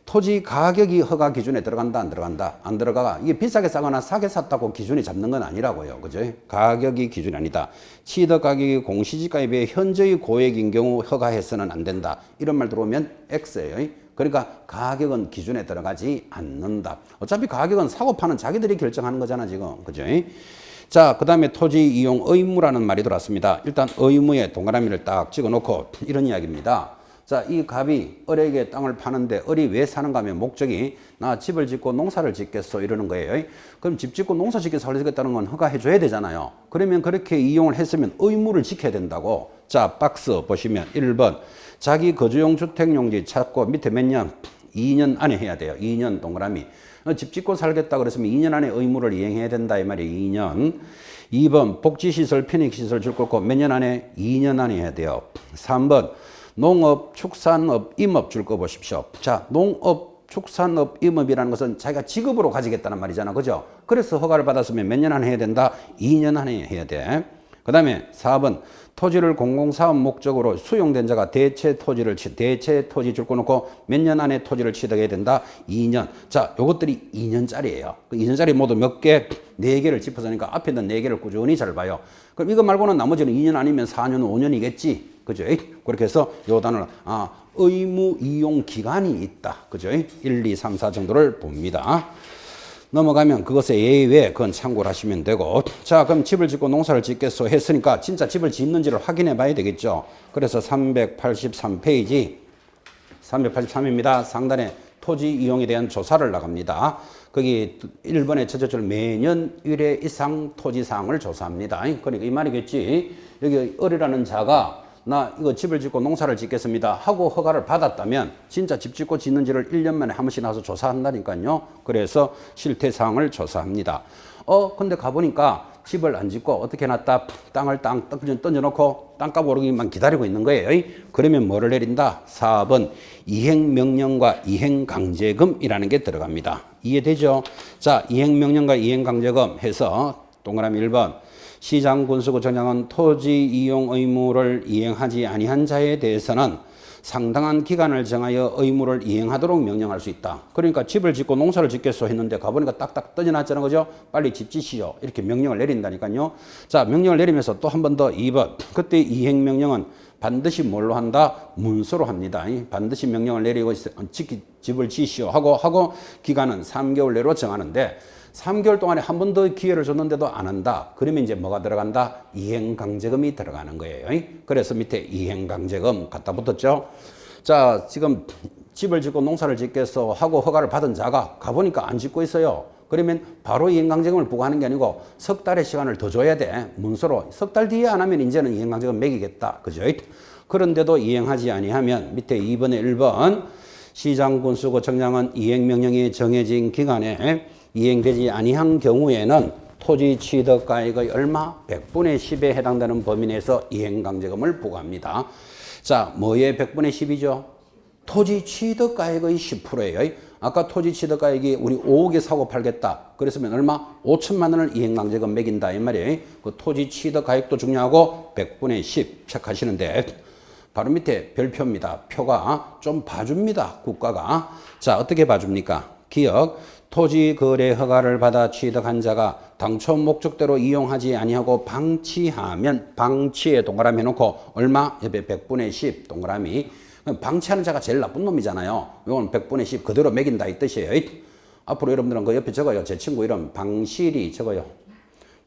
토지 가격이 허가 기준에 들어간다, 안 들어간다? 안 들어가. 이게 비싸게 싸거나 싸게 샀다고 기준이 잡는 건 아니라고요. 그죠? 가격이 기준이 아니다. 취득 가격이 공시지가에 비해 현저히 고액인 경우 허가해서는 안 된다. 이런 말 들어오면 X예요. 그러니까 가격은 기준에 들어가지 않는다. 어차피 가격은 사고 파는 자기들이 결정하는 거잖아, 지금. 그죠? 자, 그 다음에 토지 이용 의무라는 말이 들어왔습니다. 일단 의무에 동그라미를 딱 찍어 놓고 이런 이야기입니다. 자, 이 갑이 을에게 땅을 파는데 을이 왜 사는가 하면 목적이 나 집을 짓고 농사를 짓겠어 이러는 거예요. 그럼 집 짓고 농사 짓겠어 하겠다는 건 허가해 줘야 되잖아요. 그러면 그렇게 이용을 했으면 의무를 지켜야 된다고. 자, 박스 보시면 1번 자기 거주용 주택용지 찾고 밑에 몇 년? 2년 안에 해야 돼요. 2년 동그라미. 집 짓고 살겠다 그랬으면 2년 안에 의무를 이행해야 된다 이 말이에요. 2년. 2번 복지시설, 편익시설 줄 거고 몇 년 안에? 2년 안에 해야 돼요. 3번 농업, 축산업, 임업 줄 거 보십시오. 자, 농업, 축산업 임업이라는 것은 자기가 직업으로 가지겠다는 말이잖아. 그죠? 그래서 허가를 받았으면 몇 년 안에 해야 된다? 2년 안에 해야 돼. 그 다음에 4번 토지를 공공사업 목적으로 수용된 자가 대체 토지 줄 거놓고 몇 년 안에 토지를 취득해야 된다? 2년. 자, 요것들이 2년짜리예요. 그 2년짜리 모두 몇 개? 4개를 짚어서니까 앞에 있는 4개를 꾸준히 잘 봐요. 그럼 이거 말고는 나머지는 2년 아니면 4년, 5년이겠지. 그죠? 그렇게 해서 요 단어를 의무 이용 기간이 있다. 그죠? 1, 2, 3, 4 정도를 봅니다. 넘어가면 그것에 예외 그건 참고를 하시면 되고. 자, 그럼 집을 짓고 농사를 짓겠소 했으니까 진짜 집을 짓는지를 확인해 봐야 되겠죠. 그래서 383페이지 383입니다. 상단에 토지 이용에 대한 조사를 나갑니다. 거기 1번의 첫째 줄 매년 1회 이상 토지 사항을 조사합니다. 그러니까 이 말이겠지. 여기 을이라는 자가 나 이거 집을 짓고 농사를 짓겠습니다 하고 허가를 받았다면 진짜 집 짓고 짓는지를 1년 만에 한 번씩 나와서 조사한다니까요. 그래서 실태 사항을 조사합니다. 근데 가보니까 집을 안 짓고 어떻게 해놨다? 땅을 던져놓고 땅값 오르기만 기다리고 있는 거예요. 그러면 뭐를 내린다? 4번 이행명령과 이행강제금이라는 게 들어갑니다. 이해되죠? 자, 이행명령과 이행강제금 해서 동그라미 1번 시장 군수구 정장은 토지 이용 의무를 이행하지 아니한 자에 대해서는 상당한 기간을 정하여 의무를 이행하도록 명령할 수 있다. 그러니까 집을 짓고 농사를 짓겠소 했는데 가보니까 딱딱 떠져놨잖아. 그죠? 빨리 집 짓시오. 이렇게 명령을 내린다니까요. 자, 명령을 내리면서 또 한 번 더 2번. 그때 이행명령은 반드시 뭘로 한다? 문서로 합니다. 반드시 명령을 내리고 집을 지시오 하고 기간은 3개월 내로 정하는데 3개월 동안에 한 번 더 기회를 줬는데도 안 한다. 그러면 이제 뭐가 들어간다? 이행강제금이 들어가는 거예요. 그래서 밑에 이행강제금 갖다 붙었죠. 자, 지금 집을 짓고 농사를 짓겠어 하고 허가를 받은 자가 가보니까 안 짓고 있어요. 그러면 바로 이행강제금을 부과하는 게 아니고 석 달의 시간을 더 줘야 돼. 문서로. 석 달 뒤에 안 하면 이제는 이행강제금 매기겠다. 그죠? 그런데도 이행하지 아니하면 밑에 2번에 1번 시장군수구 정량은 이행명령이 정해진 기간에 이행되지 아니한 경우에는 토지 취득가액의 얼마? 100분의 10에 해당되는 범위 내에서 이행강제금을 부과합니다. 자, 뭐의 100분의 10이죠? 토지 취득가액의 10%예요. 아까 토지 취득가액이 우리 5억에 사고 팔겠다. 그랬으면 얼마? 5천만 원을 이행강제금 매긴다. 이 말이에요. 그 토지 취득가액도 중요하고 100분의 10 체크하시는데 바로 밑에 별표입니다. 표가 좀 봐줍니다. 국가가. 자, 어떻게 봐줍니까? 기억. 토지 거래 허가를 받아 취득한 자가 당초 목적대로 이용하지 아니하고 방치하면 방치에 동그라미 해놓고 얼마? 옆에 100분의 10 동그라미. 방치하는 자가 제일 나쁜 놈이잖아요. 이건 100분의 10 그대로 매긴다 이 뜻이에요. 앞으로 여러분들은 그 옆에 적어요. 제 친구 이름 방실이 적어요.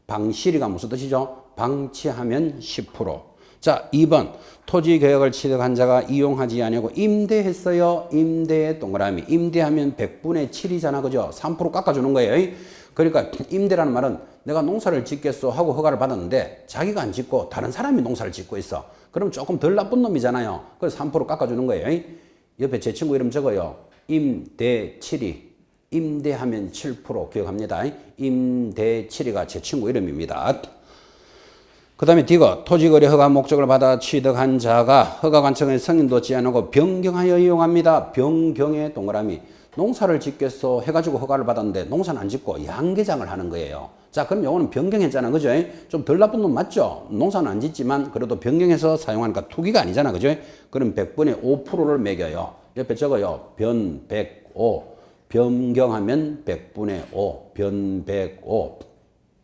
방실이가 무슨 뜻이죠? 방치하면 10%. 자, 2번 토지 계약을 취득한 자가 이용하지 아니하고 임대했어요. 임대 동그라미. 임대하면 100분의 7이잖아. 그죠? 3% 깎아주는 거예요. 그러니까 임대라는 말은 내가 농사를 짓겠어 하고 허가를 받았는데 자기가 안 짓고 다른 사람이 농사를 짓고 있어. 그럼 조금 덜 나쁜 놈이잖아요. 그래서 3% 깎아주는 거예요. 옆에 제 친구 이름 적어요. 임대칠이. 임대하면 7% 기억합니다. 임대칠이가 제 친구 이름입니다. 그 다음에 D가 토지거래 허가 목적을 받아 취득한 자가 허가관청의 승인도 제한하고 변경하여 이용합니다. 변경의 동그라미. 농사를 짓겠어 해가지고 허가를 받았는데 농사는 안 짓고 양계장을 하는 거예요. 자, 그럼 요거는 변경했잖아. 그죠? 좀 덜 나쁜 놈 맞죠? 농사는 안 짓지만 그래도 변경해서 사용하니까 투기가 아니잖아. 그죠? 그럼 100분의 5%를 매겨요. 옆에 적어요. 변 105. 변경하면 100분의 5. 변 105.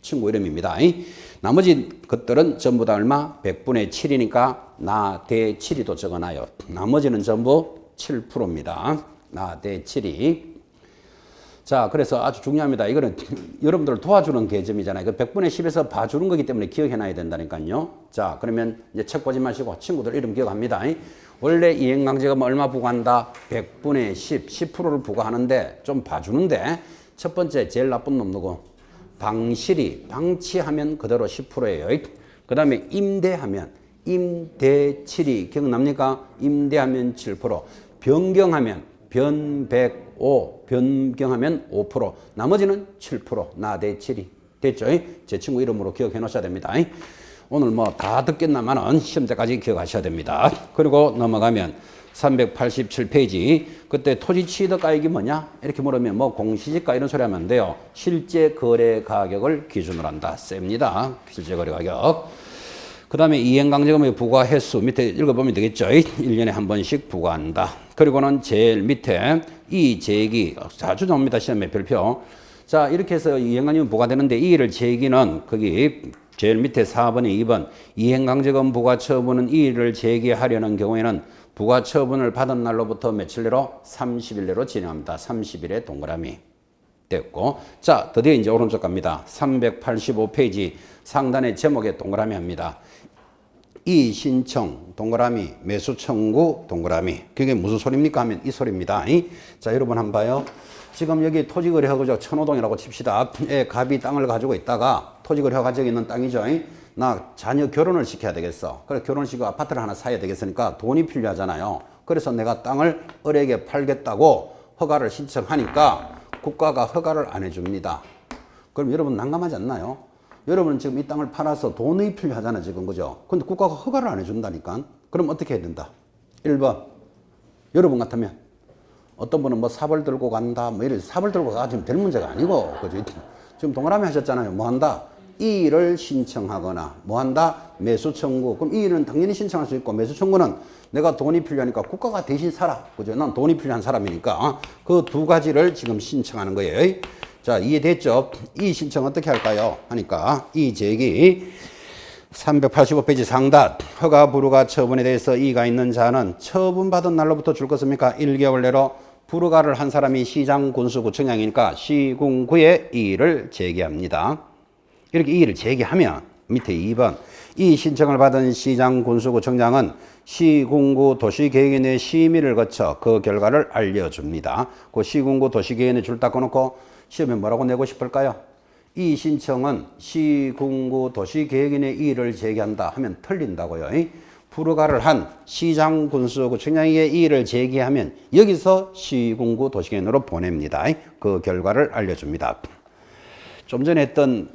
친구 이름입니다. 나머지 것들은 전부 다 얼마? 100분의 7이니까 나 대 7이도 적어놔요. 나머지는 전부 7%입니다. 나 대 7이. 자, 그래서 아주 중요합니다. 이거는 여러분들을 도와주는 개점이잖아요. 그 100분의 10에서 봐주는 거기 때문에 기억해놔야 된다니까요. 자, 그러면 이제 책 보지 마시고 친구들 이름 기억합니다. 원래 이행강제금 얼마 부과한다? 100분의 10, 10%를 부과하는데 좀 봐주는데 첫 번째 제일 나쁜 놈 누구? 방실이. 방치하면 그대로 10%예요. 그 다음에 임대하면 임대칠이 기억납니까? 임대하면 7%. 변경하면 변 105. 변경하면 5%. 나머지는 7%. 나 대 7이. 됐죠? 제 친구 이름으로 기억해 놓으셔야 됩니다. 오늘 뭐 다 듣겠나마는 시험 때까지 기억하셔야 됩니다. 그리고 넘어가면 387페이지. 그때 토지 취득 가액이 뭐냐? 이렇게 물으면 뭐 공시지가 이런 소리 하면 안 돼요. 실제 거래 가격을 기준으로 한다. 셉니다. 실제 거래 가격. 그 다음에 이행강제금의 부과 횟수 밑에 읽어보면 되겠죠. 1년에 한 번씩 부과한다. 그리고는 제일 밑에 이 제기 자주 나옵니다. 시험에 별표. 자, 이렇게 해서 이행강제금 부과되는데 이 일을 제기는 거기 제일 밑에 4번에 2번 이행강제금 부과 처분은 이 일을 제기하려는 경우에는 부과 처분을 받은 날로부터 며칠 내로 30일 내로 진행합니다. 30일에 동그라미 됐고, 자, 드디어 이제 오른쪽 갑니다. 385페이지 상단의 제목에 동그라미 합니다. 이 신청 동그라미 매수 청구 동그라미. 그게 무슨 소리입니까 하면 이 소리입니다. 자, 여러분 한번 봐요. 지금 여기 토지거래허가죠. 천호동이라고 칩시다. 갑이 땅을 가지고 있다가 토지거래허가 가지고 있는 땅이죠. 나 자녀 결혼을 시켜야 되겠어. 그래 결혼을 시키고 아파트를 하나 사야 되겠으니까 돈이 필요하잖아요. 그래서 내가 땅을 을에게 팔겠다고 허가를 신청하니까 국가가 허가를 안 해줍니다. 그럼 여러분 난감하지 않나요? 여러분 지금 이 땅을 팔아서 돈이 필요하잖아요. 지금 그죠? 근데 국가가 허가를 안 해준다니까. 그럼 어떻게 해야 된다? 1번 여러분 같으면 어떤 분은 뭐 삽을 들고 간다 뭐 이래 삽을 들고 가지면 될 문제가 아니고 그죠? 지금 동그라미 하셨잖아요. 뭐 한다? 이 일을 신청하거나 뭐 한다? 매수 청구. 그럼 이 일은 당연히 신청할 수 있고 매수 청구는 내가 돈이 필요하니까 국가가 대신 사라. 그죠? 난 돈이 필요한 사람이니까 그 두 가지를 지금 신청하는 거예요. 자, 이해됐죠? 이 신청 어떻게 할까요? 하니까 이 제기 385페이지 상단 허가 불허가 처분에 대해서 이의가 있는 자는 처분받은 날로부터 줄 것입니까? 1개월 내로 불허가를 한 사람이 시장 군수구청장이니까 시군구에 이의를 제기합니다. 이렇게 이의를 제기하면 밑에 2번 이 신청을 받은 시장 군수구청장은 시군구 도시계획위원회 심의를 거쳐 그 결과를 알려줍니다. 그 시군구 도시계획위원회 줄 딱 꺼놓고 시험에 뭐라고 내고 싶을까요? 이 신청은 시군구 도시계획위원회 이의를 제기한다 하면 틀린다고요. 불허가를 한 시장 군수구청장에게 이의를 제기하면 여기서 시군구 도시계획위원회로 보냅니다. 그 결과를 알려줍니다. 좀 전에 했던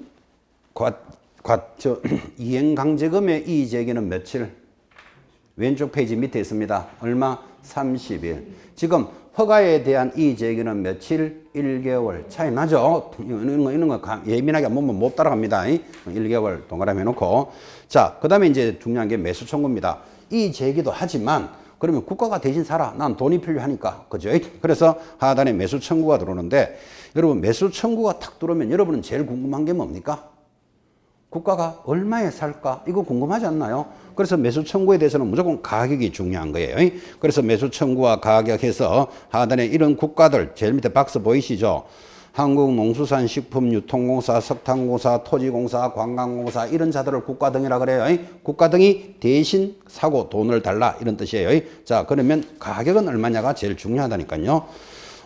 이행강제금의 이의 제기는 며칠? 왼쪽 페이지 밑에 있습니다. 얼마? 30일. 지금 허가에 대한 이의 제기는 며칠? 1개월. 차이 나죠? 이런 거 예민하게 보면 못 따라갑니다. 1개월 동그라미 해놓고. 자, 그 다음에 이제 중요한 게 매수 청구입니다. 이의 제기도 하지만 그러면 국가가 대신 사라. 난 돈이 필요하니까. 그죠? 그래서 하단에 매수 청구가 들어오는데 여러분 매수 청구가 탁 들어오면 여러분은 제일 궁금한 게 뭡니까? 국가가 얼마에 살까? 이거 궁금하지 않나요? 그래서 매수 청구에 대해서는 무조건 가격이 중요한 거예요. 그래서 매수 청구와 가격해서 하단에 이런 국가들 제일 밑에 박스 보이시죠? 한국농수산식품유통공사, 석탄공사, 토지공사, 관광공사 이런 자들을 국가 등이라 그래요. 국가 등이 대신 사고 돈을 달라 이런 뜻이에요. 자, 그러면 가격은 얼마냐가 제일 중요하다니까요.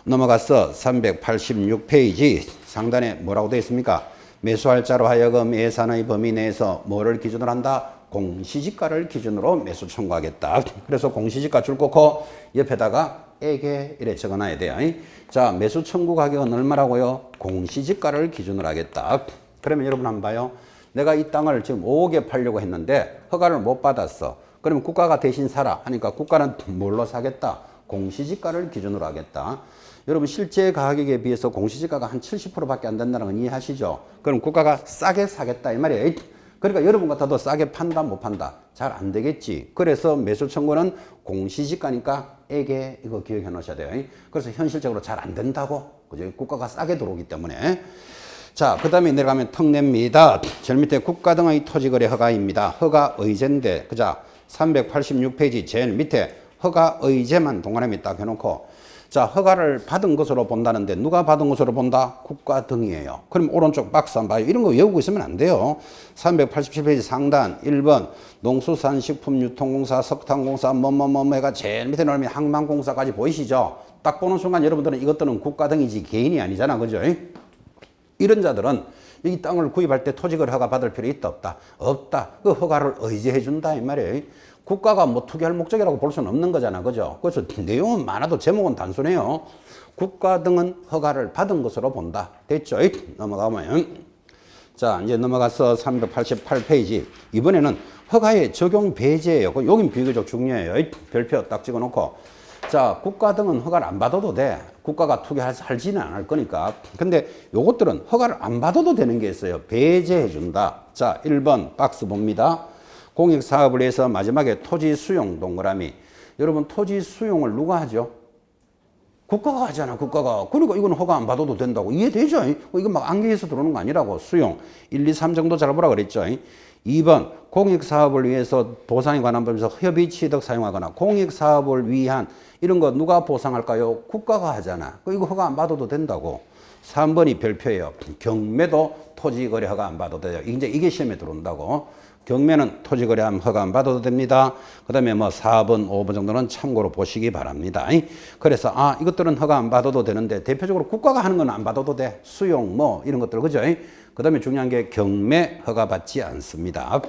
넘어가서 386페이지 상단에 뭐라고 되어 있습니까? 매수할자로 하여금 예산의 범위 내에서 뭐를 기준으로 한다? 공시지가를 기준으로 매수 청구하겠다. 그래서 공시지가 줄 꽂고 옆에다가 에게 이래 적어놔야 돼요. 자, 매수 청구 가격은 얼마라고요? 공시지가를 기준으로 하겠다. 그러면 여러분 한번 봐요. 내가 이 땅을 지금 5억에 팔려고 했는데 허가를 못 받았어. 그러면 국가가 대신 사라 하니까 국가는 뭘로 사겠다? 공시지가를 기준으로 하겠다. 여러분 실제 가격에 비해서 공시지가가 한 70%밖에 안 된다는 건 이해하시죠? 그럼 국가가 싸게 사겠다 이 말이에요. 그러니까 여러분 같아도 싸게 판다 못 판다 잘 안 되겠지. 그래서 매수 청구는 공시지가니까 에게 이거 기억해 놓으셔야 돼요. 그래서 현실적으로 잘 안 된다고. 그죠? 국가가 싸게 들어오기 때문에. 자, 그 다음에 내려가면 턱 냅니다. 제일 밑에 국가 등의 토지거래 허가입니다. 허가 의제인데, 그자 386페이지 제일 밑에 허가 의제만 동그라미 딱 해놓고 자, 허가를 받은 것으로 본다는데 누가 받은 것으로 본다? 국가 등이에요. 그럼 오른쪽 박스 한번 봐요. 이런 거 외우고 있으면 안 돼요. 387페이지 상단 1번 농수산식품유통공사, 석탄공사 뭐뭐뭐 해가 제일 밑에 놓으면 항만공사까지 보이시죠? 딱 보는 순간 여러분들은 이것들은 국가 등이지 개인이 아니잖아. 그죠? 이런 자들은 이 땅을 구입할 때 토지거래 허가 받을 필요 있다 없다? 없다. 그 허가를 의제해 준다 이 말이에요. 국가가 뭐 투기할 목적이라고 볼 수는 없는 거잖아. 그죠? 그래서 내용은 많아도 제목은 단순해요. 국가 등은 허가를 받은 것으로 본다. 됐죠? 넘어가면 자, 이제 넘어가서 388페이지. 이번에는 허가의 적용 배제예요. 여긴 비교적 중요해요. 별표 딱 찍어놓고. 자, 국가 등은 허가를 안 받아도 돼. 국가가 투기하지는 않을 거니까. 근데 요것들은 허가를 안 받아도 되는 게 있어요. 배제해 준다. 자, 1번 박스 봅니다. 공익사업을 위해서 마지막에 토지 수용 동그라미. 여러분, 토지 수용을 누가 하죠? 국가가 하잖아, 국가가. 그러니까 이건 허가 안 받아도 된다고. 이해되죠? 이거 막 안개에서 들어오는 거 아니라고. 수용. 1, 2, 3 정도 잘 보라 그랬죠? 2번, 공익사업을 위해서 보상에 관한 법에서 협의 취득 사용하거나 공익사업을 위한 이런 거 누가 보상할까요? 국가가 하잖아. 이거 허가 안 받아도 된다고. 3번이 별표예요. 경매도 토지거래 허가 안 받아도 돼요. 이제 이게 시험에 들어온다고. 경매는 토지거래 허가 안 받아도 됩니다. 그 다음에 뭐 4번, 5번 정도는 참고로 보시기 바랍니다. 그래서 이것들은 허가 안 받아도 되는데 대표적으로 국가가 하는 건 안 받아도 돼. 수용 뭐 이런 것들 그죠? 그 다음에 중요한 게 경매 허가 받지 않습니다.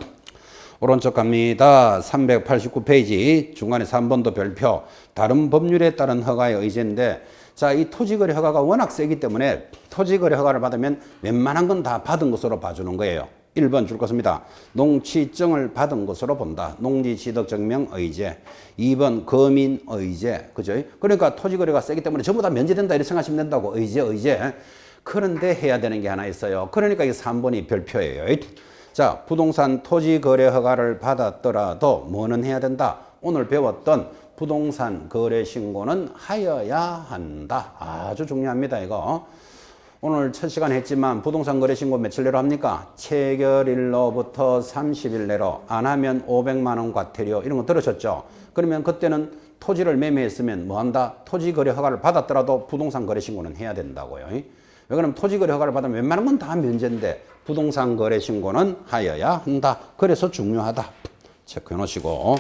오른쪽 갑니다. 389페이지 중간에 3번도 별표. 다른 법률에 따른 허가의 의제인데 자, 이 토지거래 허가가 워낙 세기 때문에 토지거래 허가를 받으면 웬만한 건 다 받은 것으로 봐주는 거예요. 1번 줄 것입니다. 농취증을 받은 것으로 본다. 농지취득증명 의제. 2번 거민 의제. 그죠? 그러니까 토지거래가 세기 때문에 전부 다 면제된다 이렇게 생각하시면 된다고. 의제. 그런데 해야 되는 게 하나 있어요. 그러니까 이 3번이 별표예요. 자, 부동산 토지거래 허가를 받았더라도 뭐는 해야 된다? 오늘 배웠던 부동산 거래 신고는 하여야 한다. 아주 중요합니다, 이거. 오늘 첫 시간 했지만 부동산 거래 신고 며칠 내로 합니까? 체결일로부터 30일 내로 안 하면 500만 원 과태료 이런 거 들으셨죠? 그러면 그때는 토지를 매매했으면 뭐 한다? 토지 거래 허가를 받았더라도 부동산 거래 신고는 해야 된다고요. 왜 그러면 토지 거래 허가를 받으면 웬만한 건 다 면제인데 부동산 거래 신고는 하여야 한다. 그래서 중요하다. 체크해 놓으시고.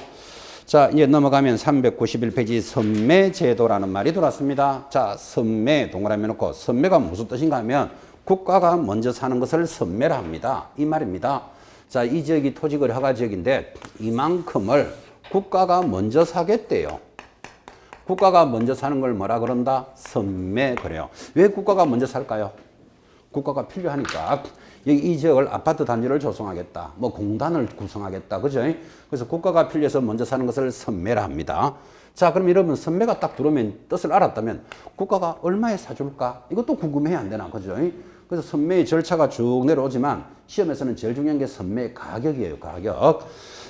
자, 이제 넘어가면 391페이지 선매제도라는 말이 들어왔습니다. 자, 선매 동그라미 놓고 선매가 무슨 뜻인가 하면 국가가 먼저 사는 것을 선매라 합니다. 이 말입니다. 자, 이 지역이 토지거래 허가 지역인데 이만큼을 국가가 먼저 사겠대요. 국가가 먼저 사는 걸 뭐라 그런다? 선매 그래요. 왜 국가가 먼저 살까요? 국가가 필요하니까. 이 지역을 아파트 단지를 조성하겠다. 뭐 공단을 구성하겠다. 그죠? 그래서 국가가 필요해서 먼저 사는 것을 선매라 합니다. 자, 그럼 여러분 선매가 딱 들어오면 뜻을 알았다면 국가가 얼마에 사줄까? 이것도 궁금해야 안 되나? 그죠? 그래서 선매의 절차가 쭉 내려오지만 시험에서는 제일 중요한 게 선매 가격이에요. 가격.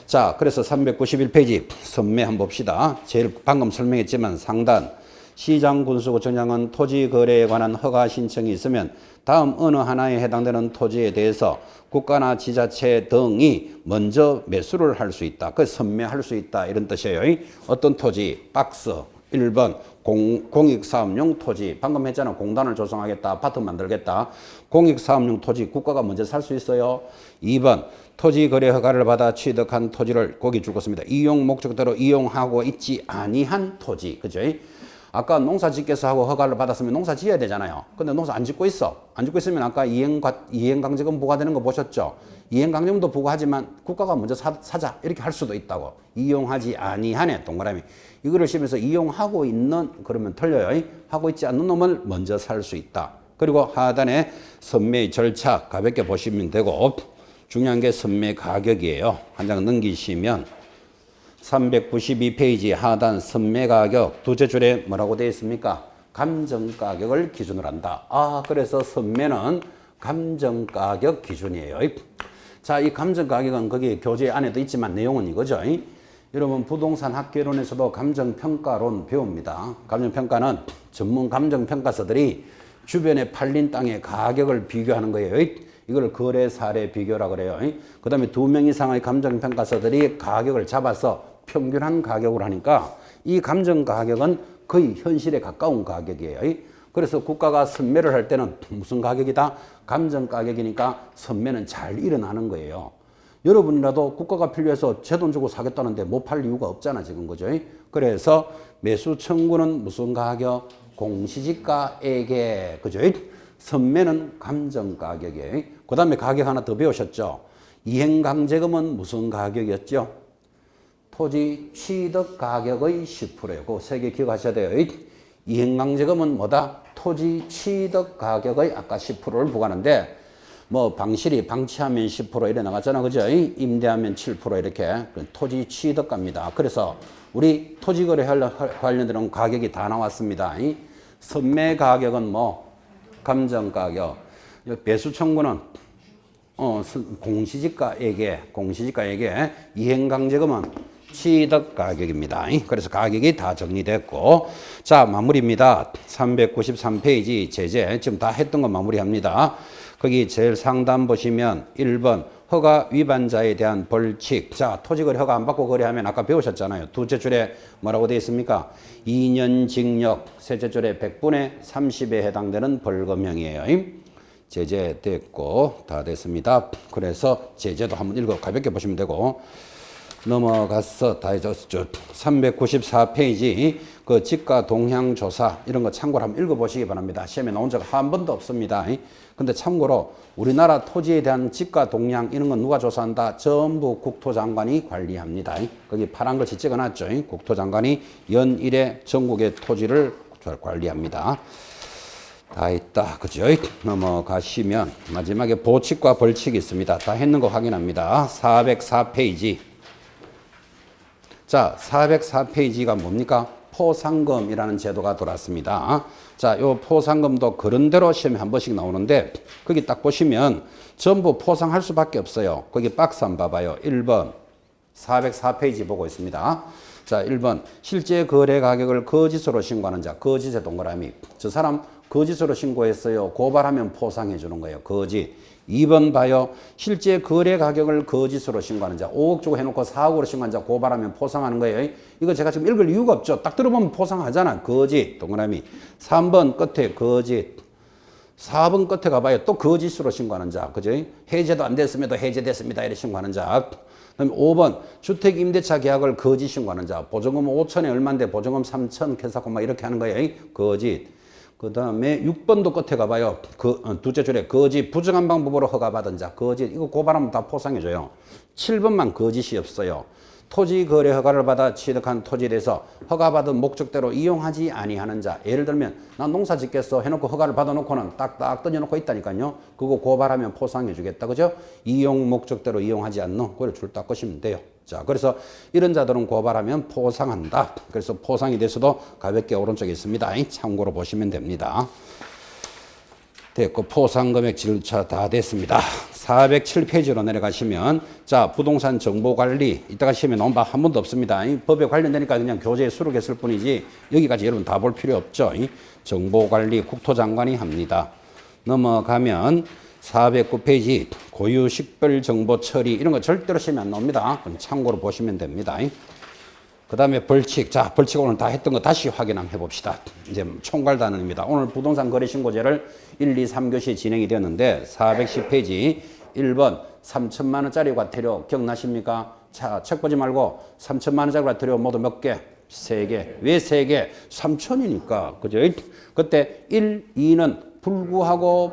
자, 그래서 391페이지 선매 한번 봅시다. 제일 방금 설명했지만 상단. 시장군수구청장은 토지거래에 관한 허가 신청이 있으면 다음 어느 하나에 해당되는 토지에 대해서 국가나 지자체 등이 먼저 매수를 할 수 있다. 그 선매할 수 있다. 이런 뜻이에요. 어떤 토지? 박스. 1번 공익사업용 토지. 방금 했잖아. 공단을 조성하겠다. 아파트 만들겠다. 공익사업용 토지 국가가 먼저 살 수 있어요. 2번 토지거래 허가를 받아 취득한 토지를 거기 줄 것입니다. 이용 목적대로 이용하고 있지 아니한 토지. 그죠? 아까 농사 짓겠어 하고 허가를 받았으면 농사 지어야 되잖아요. 근데 농사 안 짓고 있어. 안 짓고 있으면 아까 이행강제금 부과되는 거 보셨죠? 이행강제금도 부과하지만 국가가 먼저 사자 이렇게 할 수도 있다고. 이용하지 아니하네 동그라미. 이거를 씹면서 이용하고 있는 그러면 틀려요. 하고 있지 않는 놈을 먼저 살 수 있다. 그리고 하단에 선매의 절차 가볍게 보시면 되고 중요한 게 선매 가격이에요. 한 장 넘기시면 392페이지 하단 선매 가격 두째 줄에 뭐라고 되어 있습니까? 감정 가격을 기준으로 한다. 그래서 선매는 감정 가격 기준이에요. 자, 이 감정 가격은 거기 교재 안에도 있지만 내용은 이거죠. 여러분 부동산 학개론에서도 감정평가론 배웁니다. 감정평가는 전문 감정평가서들이 주변에 팔린 땅의 가격을 비교하는 거예요. 이걸 거래 사례 비교라고 그래요. 그 다음에 2명 이상의 감정평가서들이 가격을 잡아서 평균한 가격으로 하니까 이 감정 가격은 거의 현실에 가까운 가격이에요. 그래서 국가가 선매를 할 때는 무슨 가격이다? 감정 가격이니까 선매는 잘 일어나는 거예요. 여러분이라도 국가가 필요해서 제 돈 주고 사겠다는데 못 팔 이유가 없잖아 지금 그죠? 그래서 매수 청구는 무슨 가격? 공시지가에게 그죠? 선매는 감정 가격이에요. 그 다음에 가격 하나 더 배우셨죠? 이행강제금은 무슨 가격이었죠? 토지 취득 가격의 10%예요. 그거 세 개 기억하셔야 돼요. 이행강제금은 뭐다? 토지 취득 가격의 아까 10%를 부과하는데 뭐 방실이 방치하면 10% 이래 나갔잖아. 그죠? 임대하면 7% 이렇게 토지 취득가입니다. 그래서 우리 토지거래 관련된 가격이 다 나왔습니다. 선매 가격은 뭐 감정가격, 배수 청구는 공시지가에게 이행강제금은 취득가격입니다. 그래서 가격이 다 정리됐고, 자, 마무리입니다. 393페이지 제재 지금 다 했던 거 마무리합니다. 거기 제일 상단 보시면 1번 허가 위반자에 대한 벌칙. 자, 토지거래 허가 안 받고 거래하면 아까 배우셨잖아요. 두째 줄에 뭐라고 되어 있습니까? 2년 징역, 셋째 줄에 100분의 30에 해당되는 벌금형이에요. 제재됐고 다 됐습니다. 그래서 제재도 한번 읽어 가볍게 보시면 되고, 넘어가서 다 해줬죠. 394페이지 그 지가 동향 조사 이런 거 참고로 한번 읽어보시기 바랍니다. 시험에 나온 적 한 번도 없습니다. 근데 참고로 우리나라 토지에 대한 지가 동향 이런 건 누가 조사한다? 전부 국토장관이 관리합니다. 거기 파란 글씨 찍어놨죠. 국토장관이 연일에 전국의 토지를 관리합니다. 다 있다. 그죠? 넘어가시면 마지막에 보칙과 벌칙이 있습니다. 다 했는 거 확인합니다. 404페이지. 자, 404페이지가 뭡니까? 포상금이라는 제도가 돌았습니다. 자, 요 포상금도 그런 대로 시험에 한 번씩 나오는데, 거기 딱 보시면 전부 포상할 수밖에 없어요. 거기 박스 한번 봐봐요. 1번 404페이지 보고 있습니다. 자, 1번 실제 거래 가격을 거짓으로 신고하는 자, 거짓의 동그라미. 저 사람 거짓으로 신고했어요. 고발하면 포상해 주는 거예요. 거짓. 2번 봐요. 실제 거래 가격을 거짓으로 신고하는 자. 5억 주고 해놓고 4억으로 신고한 자 고발하면 포상하는 거예요. 이거 제가 지금 읽을 이유가 없죠. 딱 들어보면 포상하잖아. 거짓. 동그라미. 3번 끝에 거짓. 4번 끝에 가봐요. 또 거짓으로 신고하는 자. 그죠? 해제도 안 됐음에도 해제됐습니다. 이렇게 신고하는 자. 그다음에 5번 주택 임대차 계약을 거짓 신고하는 자. 보증금 5천에 얼마인데 보증금 3천 계산하고 막 이렇게 하는 거예요. 거짓. 그 다음에 6번도 끝에 가봐요. 두째 줄에 거짓 부정한 방법으로 허가받은 자. 거짓. 이거 고발하면 다 포상해줘요. 7번만 거짓이 없어요. 토지 거래 허가를 받아 취득한 토지에 대해서 허가받은 목적대로 이용하지 아니하는 자. 예를 들면 난 농사 짓겠어 해놓고 허가를 받아놓고는 딱딱 던져놓고 있다니까요. 그거 고발하면 포상해주겠다. 그죠? 이용 목적대로 이용하지 않는 그걸 줄 딱 것이면 돼요. 자, 그래서 이런 자들은 고발하면 포상한다. 그래서 포상이 돼서도 가볍게 오른쪽에 있습니다. 참고로 보시면 됩니다. 됐고 포상금액 질차 다 됐습니다. 407페이지로 내려가시면 자, 부동산 정보관리 이따가 시험에 나온 바 한 번도 없습니다. 이 법에 관련되니까 그냥 교재에 수록했을 뿐이지 여기까지 여러분 다 볼 필요 없죠. 정보관리 국토장관이 합니다. 넘어가면 409페이지 고유 식별 정보 처리 이런 거 절대로 시험에 안 나옵니다. 참고로 보시면 됩니다. 그 다음에 벌칙. 자, 벌칙 오늘 다 했던 거 다시 확인 한번 해봅시다. 이제 총괄단원입니다. 오늘 부동산 거래신고제를 1, 2, 3교시 진행이 되었는데 410페이지 1번 3천만 원짜리 과태료 기억나십니까? 자, 책 보지 말고 3천만 원짜리 과태료 모두 몇 개? 3개. 왜 3개? 3천이니까. 그죠? 그때 1, 2는 불구하고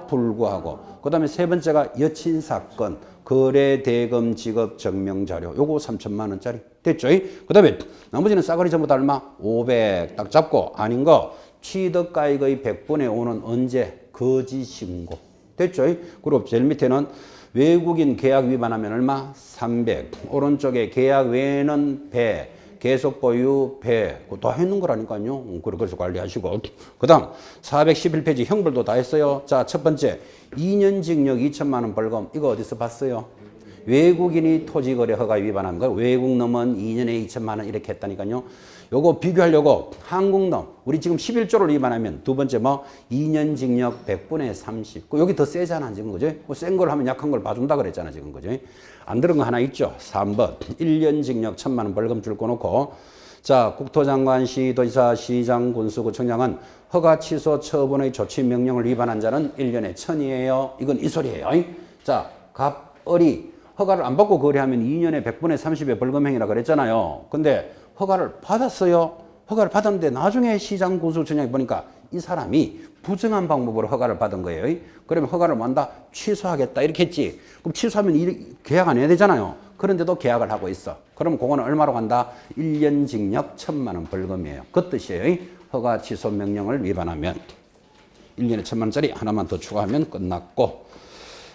그 다음에 세 번째가 여친사건 거래대금 지급 증명자료 요거 3천만 원짜리 됐죠? 그 다음에 나머지는 싸그리 전부 다 얼마? 500 딱 잡고 아닌 거 취득가액의 100분의 5는 언제? 거짓신고 됐죠? 그리고 제일 밑에는 외국인 계약 위반하면 얼마? 300 오른쪽에 계약 외에는 100 계속 보유, 배, 다 했는 거라니까요. 그래서 관리하시고. 그 다음, 411페이지 형벌도 다 했어요. 자, 첫 번째, 2년 징역 2천만 원 벌금. 이거 어디서 봤어요? 외국인이 토지거래 허가 위반한 거. 외국 놈은 2년에 2천만 원 이렇게 했다니까요. 요거 비교하려고 한국놈, 우리 지금 11조를 위반하면 두 번째 뭐 2년 징역 100분의 30. 여기 더 세잖아, 지금 그죠? 센 걸 하면 약한 걸 봐준다 그랬잖아, 지금 그죠? 안 들은 거 하나 있죠. 3번 1년 징역 1,000만 원 벌금 줄 거 놓고 자, 국토장관, 시도지사, 시장, 군수구청장은 허가 취소 처분의 조치 명령을 위반한 자는 1년에 1,000이에요. 이건 이 소리예요. 자, 갑을이 허가를 안 받고 거래하면 2년에 100분의 30의 벌금형이라 그랬잖아요. 근데 허가를 받았어요. 허가를 받았는데 나중에 시장 군수청장이 보니까 이 사람이 부정한 방법으로 허가를 받은 거예요. 그러면 허가를 만다 취소하겠다 이렇게 했지. 그럼 취소하면 계약 안 해야 되잖아요. 그런데도 계약을 하고 있어. 그럼 그거는 얼마로 간다? 1년 징역 1,000만 원 벌금이에요. 그 뜻이에요. 허가 취소 명령을 위반하면 1년에 1,000만 원짜리 하나만 더 추가하면 끝났고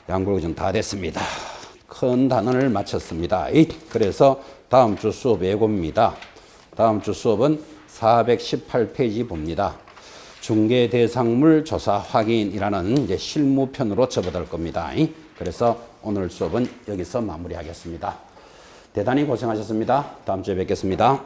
양불 교정 다 됐습니다. 큰 단원을 마쳤습니다. 그래서 다음 주 수업 예고입니다. 다음 주 수업은 418페이지 봅니다. 중개 대상물 조사 확인이라는 이제 실무편으로 접어들 겁니다. 그래서 오늘 수업은 여기서 마무리하겠습니다. 대단히 고생하셨습니다. 다음 주에 뵙겠습니다.